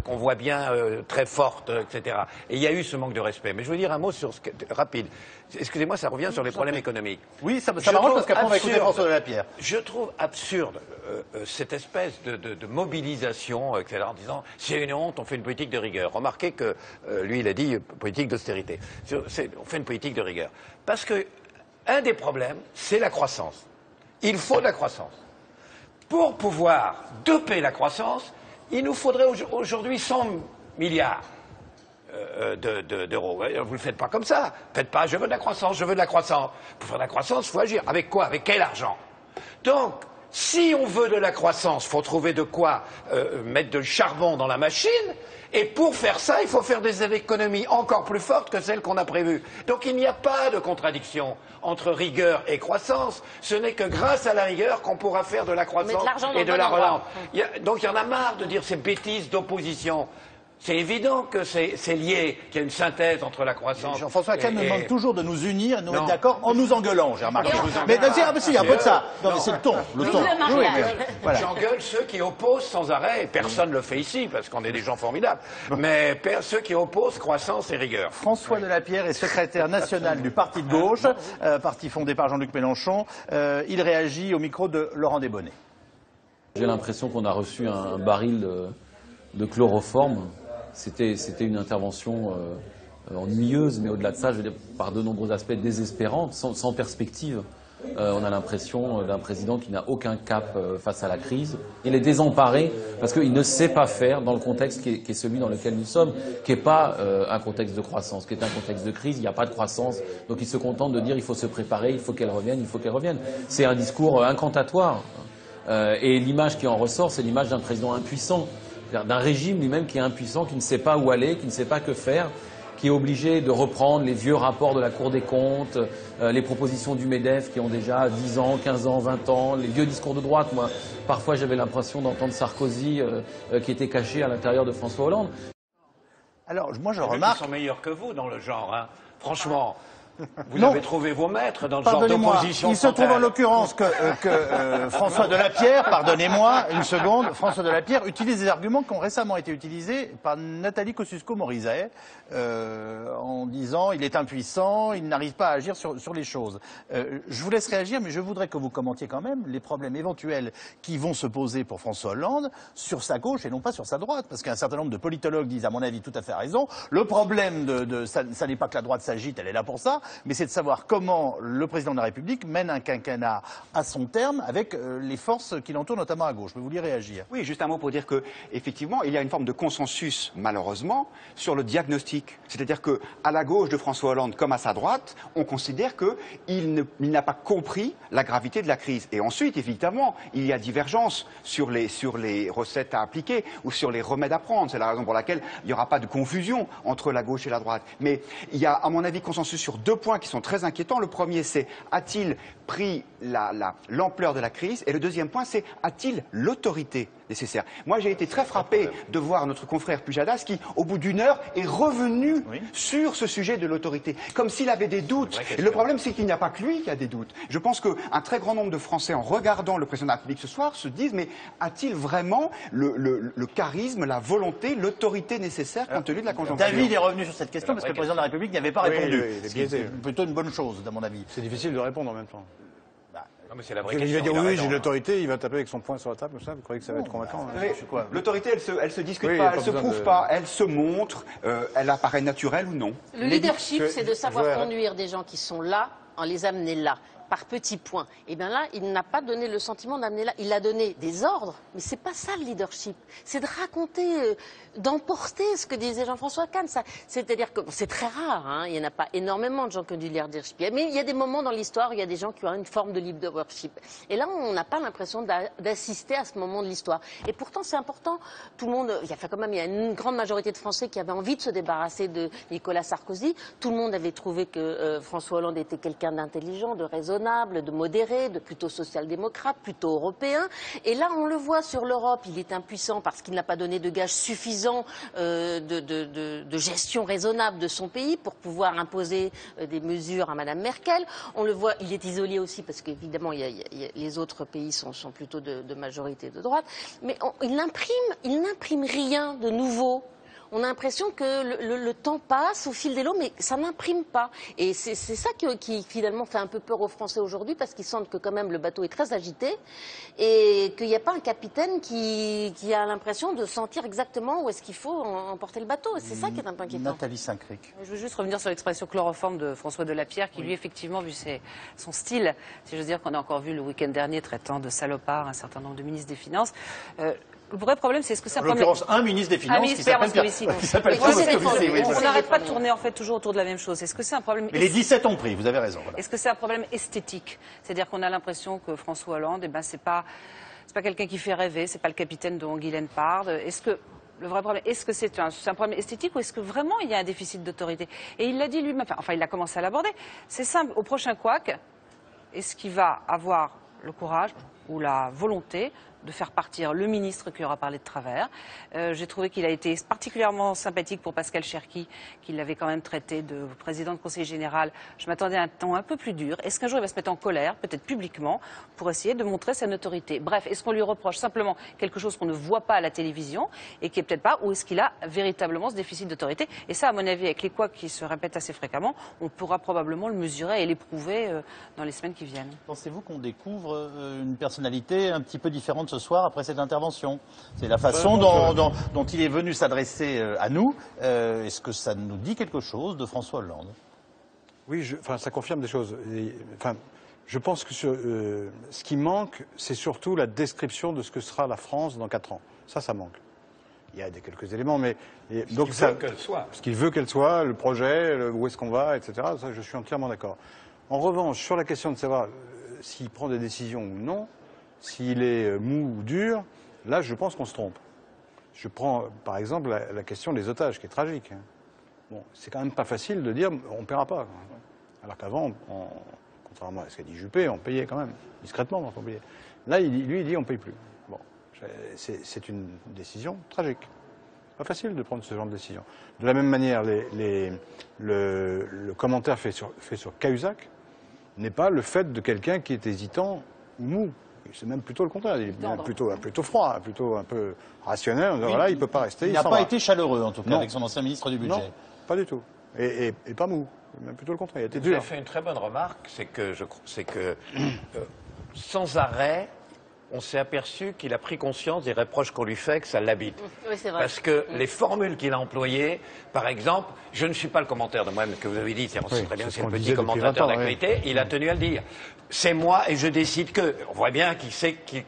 qu'on voit bien très fortes, etc. Et il y a eu ce manque de respect. Mais je veux dire un mot sur rapide. Excusez-moi, ça revient sur les problèmes économiques. Oui, ça m'arrange parce qu'après on va écouter François Delapierre. Je trouve absurde cette espèce de mobilisation, etc., en disant c'est une honte, on fait une politique de rigueur. Remarquez que lui, il a dit politique d'austérité. On fait une politique de rigueur. Parce que un des problèmes, c'est la croissance. Il faut de la croissance. Pour pouvoir doper la croissance, il nous faudrait aujourd'hui 100 milliards d'euros. Vous ne le faites pas comme ça. Faites pas, je veux de la croissance, je veux de la croissance. Pour faire de la croissance, il faut agir. Avec quoi? Avec quel argent? Donc, si on veut de la croissance, il faut trouver de quoi mettre de charbon dans la machine. Et pour faire ça, il faut faire des économies encore plus fortes que celles qu'on a prévues. Donc il n'y a pas de contradiction entre rigueur et croissance. Ce n'est que grâce à la rigueur qu'on pourra faire de la croissance et de la relance. Donc il y en a marre de dire ces bêtises d'opposition. C'est évident que c'est lié, qu'il y a une synthèse entre la croissance. Jean-François Kahn nous demande toujours de nous unir et de nous mettre d'accord en nous engueulant, j'ai remarqué. Mais si, il y a un peu de ça. Non, mais c'est le ton. Le ton. Oui, voilà. J'engueule ceux qui opposent sans arrêt. Personne ne le fait ici, parce qu'on est des gens formidables. Mais ceux qui opposent croissance et rigueur. François Delapierre est secrétaire national du Parti de gauche, parti fondé par Jean-Luc Mélenchon. Il réagit au micro de Laurent Desbonnets. J'ai l'impression qu'on a reçu un baril de chloroforme. C'était une intervention ennuyeuse, mais au-delà de ça, je veux dire, par de nombreux aspects désespérante, sans perspective. On a l'impression d'un président qui n'a aucun cap face à la crise. Il est désemparé parce qu'il ne sait pas faire dans le contexte qui est celui dans lequel nous sommes, qui n'est pas un contexte de croissance, qui est un contexte de crise. Il n'y a pas de croissance, donc il se contente de dire il faut se préparer, il faut qu'elle revienne, il faut qu'elle revienne. C'est un discours incantatoire. Et l'image qui en ressort, c'est l'image d'un président impuissant. D'un régime lui-même qui est impuissant, qui ne sait pas où aller, qui ne sait pas que faire, qui est obligé de reprendre les vieux rapports de la Cour des comptes, les propositions du MEDEF qui ont déjà 10 ans, 15 ans, 20 ans, les vieux discours de droite. Moi, parfois, j'avais l'impression d'entendre Sarkozy qui était caché à l'intérieur de François Hollande. Alors, moi, je remarque... Ils sont meilleurs que vous dans le genre, hein. Franchement. Vous avez trouvé vos maîtres dans le genre d'opposition. Il se trouve en l'occurrence que François Delapierre, pardonnez-moi une seconde, François Delapierre utilise des arguments qui ont récemment été utilisés par Nathalie Kosciusko-Morizet en disant il est impuissant, il n'arrive pas à agir sur les choses. Je vous laisse réagir, mais je voudrais que vous commentiez quand même les problèmes éventuels qui vont se poser pour François Hollande sur sa gauche et non pas sur sa droite, parce qu'un certain nombre de politologues disent à mon avis tout à fait raison. Le problème ça n'est pas que la droite s'agite, elle est là pour ça. Mais c'est de savoir comment le président de la République mène un quinquennat à son terme avec les forces qui l'entourent, notamment à gauche. Je vais vous y réagir. Oui, juste un mot pour dire que, effectivement, il y a une forme de consensus, malheureusement, sur le diagnostic. C'est-à-dire que, à la gauche de François Hollande comme à sa droite, on considère qu'il n'a pas compris la gravité de la crise. Et ensuite, évidemment, il y a divergence sur les recettes à appliquer ou sur les remèdes à prendre. C'est la raison pour laquelle il n'y aura pas de confusion entre la gauche et la droite. Mais il y a, à mon avis, consensus sur deux points qui sont très inquiétants. Le premier, c'est a-t-il pris l'ampleur de la crise? Et le deuxième point, c'est a-t-il l'autorité nécessaire? Moi, j'ai été très frappé de voir notre confrère Pujadas qui, au bout d'une heure, est revenu sur ce sujet de l'autorité, comme s'il avait des doutes. Et le problème, c'est qu'il n'y a pas que lui qui a des doutes. Je pense qu'un très grand nombre de Français, en regardant le président de la République ce soir, se disent mais a-t-il vraiment le charisme, la volonté, l'autorité nécessaire compte tenu de la conjoncture? David est revenu sur cette question parce que le président de la République n'y avait pas répondu. C'est plutôt une bonne chose, à mon avis. C'est difficile de répondre en même temps. Non, mais c'est la vraie question. Il va dire oui, j'ai l'autorité, il va taper avec son poing sur la table, comme ça. Vous croyez que ça va être convaincant? L'autorité, elle se discute pas, elle se prouve pas, elle se montre, elle apparaît naturelle ou non. Le leadership, c'est de savoir conduire des gens qui sont là, en les amener là, par petits points. Et bien là, il n'a pas donné le sentiment d'amener là. Il a donné des ordres, mais c'est pas ça le leadership. C'est de raconter, d'emporter ce que disait Jean-François Kahn. C'est-à-dire que c'est très rare, hein, il n'y en a pas énormément de gens qui ont du leadership. Mais il y a des moments dans l'histoire où il y a des gens qui ont une forme de leadership. Et là, on n'a pas l'impression d'assister à ce moment de l'histoire. Et pourtant, c'est important. Tout le monde, il y a une grande majorité de Français qui avaient envie de se débarrasser de Nicolas Sarkozy. Tout le monde avait trouvé que François Hollande était quelqu'un d'intelligent, de raisonnable, raisonnable, de modéré, de plutôt social-démocrate, plutôt européen. Et là, on le voit sur l'Europe, il est impuissant parce qu'il n'a pas donné de gages suffisants de gestion raisonnable de son pays pour pouvoir imposer des mesures à Madame Merkel. On le voit, il est isolé aussi parce qu'évidemment, les autres pays sont plutôt de majorité de droite. Mais il n'imprime rien de nouveau. On a l'impression que le temps passe au fil des lots, mais ça n'imprime pas. Et c'est ça qui finalement fait un peu peur aux Français aujourd'hui, parce qu'ils sentent que quand même le bateau est très agité et qu'il n'y a pas un capitaine qui a l'impression de sentir exactement où est-ce qu'il faut emporter le bateau. Et c'est ça qui est un peu inquiétant. Nathalie Saint-Cric. Je veux juste revenir sur l'expression chloroforme de François Delapierre, qui lui, effectivement, vu son style, si je veux dire qu'on a encore vu le week-end dernier traitant de salopard un certain nombre de ministres des Finances. Le vrai problème, c'est est-ce que c'est un problème... En l'occurrence, un ministre des Finances qui s'appelle Pierre Moscovici. On n'arrête pas de tourner en fait toujours autour de la même chose. Est-ce que c'est un problème... Mais les 17 ont pris, vous avez raison. Voilà. Est-ce que c'est un problème esthétique? C'est-à-dire qu'on a l'impression que François Hollande, c'est pas quelqu'un qui fait rêver, c'est pas le capitaine de Guy Pard. Est-ce que le vrai problème, est-ce que c'est un problème esthétique ou est-ce que vraiment il y a un déficit d'autorité? Et il l'a dit lui-même, enfin il a commencé à l'aborder. C'est simple, au prochain couac, est-ce qu'il va avoir le courage ou la volonté de faire partir le ministre qui aura parlé de travers. J'ai trouvé qu'il a été particulièrement sympathique pour Pascal Cherki, qui l'avait quand même traité de président de conseil général. Je m'attendais à un ton un peu plus dur. Est-ce qu'un jour il va se mettre en colère, peut-être publiquement, pour essayer de montrer sa notoriété? Bref, est-ce qu'on lui reproche simplement quelque chose qu'on ne voit pas à la télévision et qui est peut-être pas, ou est-ce qu'il a véritablement ce déficit d'autorité? Et ça, à mon avis, avec les couacs qui se répètent assez fréquemment, on pourra probablement le mesurer et l'éprouver dans les semaines qui viennent. Pensez-vous qu'on découvre une personnalité un petit peu différente ce soir après cette intervention? C'est la façon dont il est venu s'adresser à nous. Est-ce que ça nous dit quelque chose de François Hollande? Oui, ça confirme des choses. Je pense que ce qui manque, c'est surtout la description de ce que sera la France dans 4 ans. Ça manque. Il y a quelques éléments, mais... Donc ce qu'il veut qu'elle soit. Ce qu'il veut qu'elle soit, le projet, où est-ce qu'on va, etc. Ça, je suis entièrement d'accord. En revanche, sur la question de savoir s'il prend des décisions ou non, s'il est mou ou dur, là, je pense qu'on se trompe. Je prends, par exemple, la question des otages, qui est tragique. Bon, c'est quand même pas facile de dire on ne paiera pas. Alors qu'avant, contrairement à ce qu'a dit Juppé, on payait quand même, discrètement, on payait. Là, lui, il dit on ne paye plus. Bon, c'est une décision tragique. Pas facile de prendre ce genre de décision. De la même manière, le commentaire fait sur Cahuzac n'est pas le fait de quelqu'un qui est hésitant ou mou. C'est même plutôt le contraire. Il est plutôt froid, plutôt un peu rationnel. Voilà, il ne peut pas rester. Il n'a pas été chaleureux, en tout cas, avec son ancien ministre du Budget. Non, pas du tout. Et pas mou. Même plutôt le contraire. Il a été Vous dur. avez fait une très bonne remarque, c'est que sans arrêt, on s'est aperçu qu'il a pris conscience des reproches qu'on lui fait, que ça l'habite. Oui, c'est vrai. Parce que les formules qu'il a employées, par exemple, je ne suis pas le commentaire de moi-même que vous avez dit, on sait très bien que c'est le petit commentateur d'actualité, il a tenu à le dire. C'est moi et je décide que. On voit bien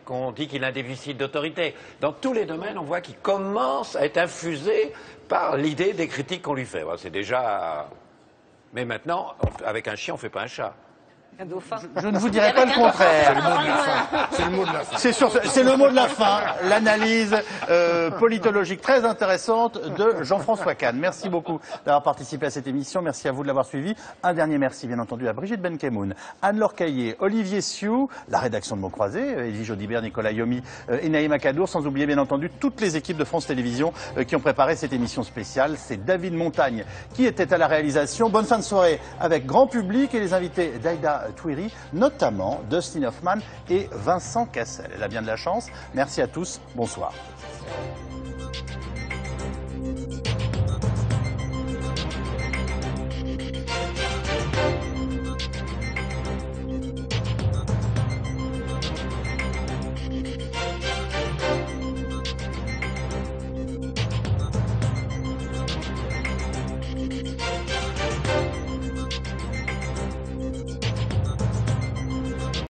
qu'on dit qu'il a un déficit d'autorité. Dans tous les domaines, on voit qu'il commence à être infusé par l'idée des critiques qu'on lui fait. Voilà, c'est déjà... Mais maintenant, avec un chien, on ne fait pas un chat. Je ne vous dirai pas le contraire. C'est le mot de la fin. C'est le mot de la fin. L'analyse politologique très intéressante de Jean-François Kahn. Merci beaucoup d'avoir participé à cette émission. Merci à vous de l'avoir suivi. Un dernier merci, bien entendu, à Brigitte Benkemoun, Anne-Laure Caillé, Olivier Sioux, la rédaction de Mots Croisés, Elie Jodibert, Nicolas Yomi et Naïma Kadour, sans oublier, bien entendu, toutes les équipes de France Télévisions qui ont préparé cette émission spéciale. C'est David Montagne qui était à la réalisation. Bonne fin de soirée avec grand public et les invités d'Aïda Twiri, notamment Dustin Hoffman et Vincent Cassel. Elle a bien de la chance. Merci à tous. Bonsoir.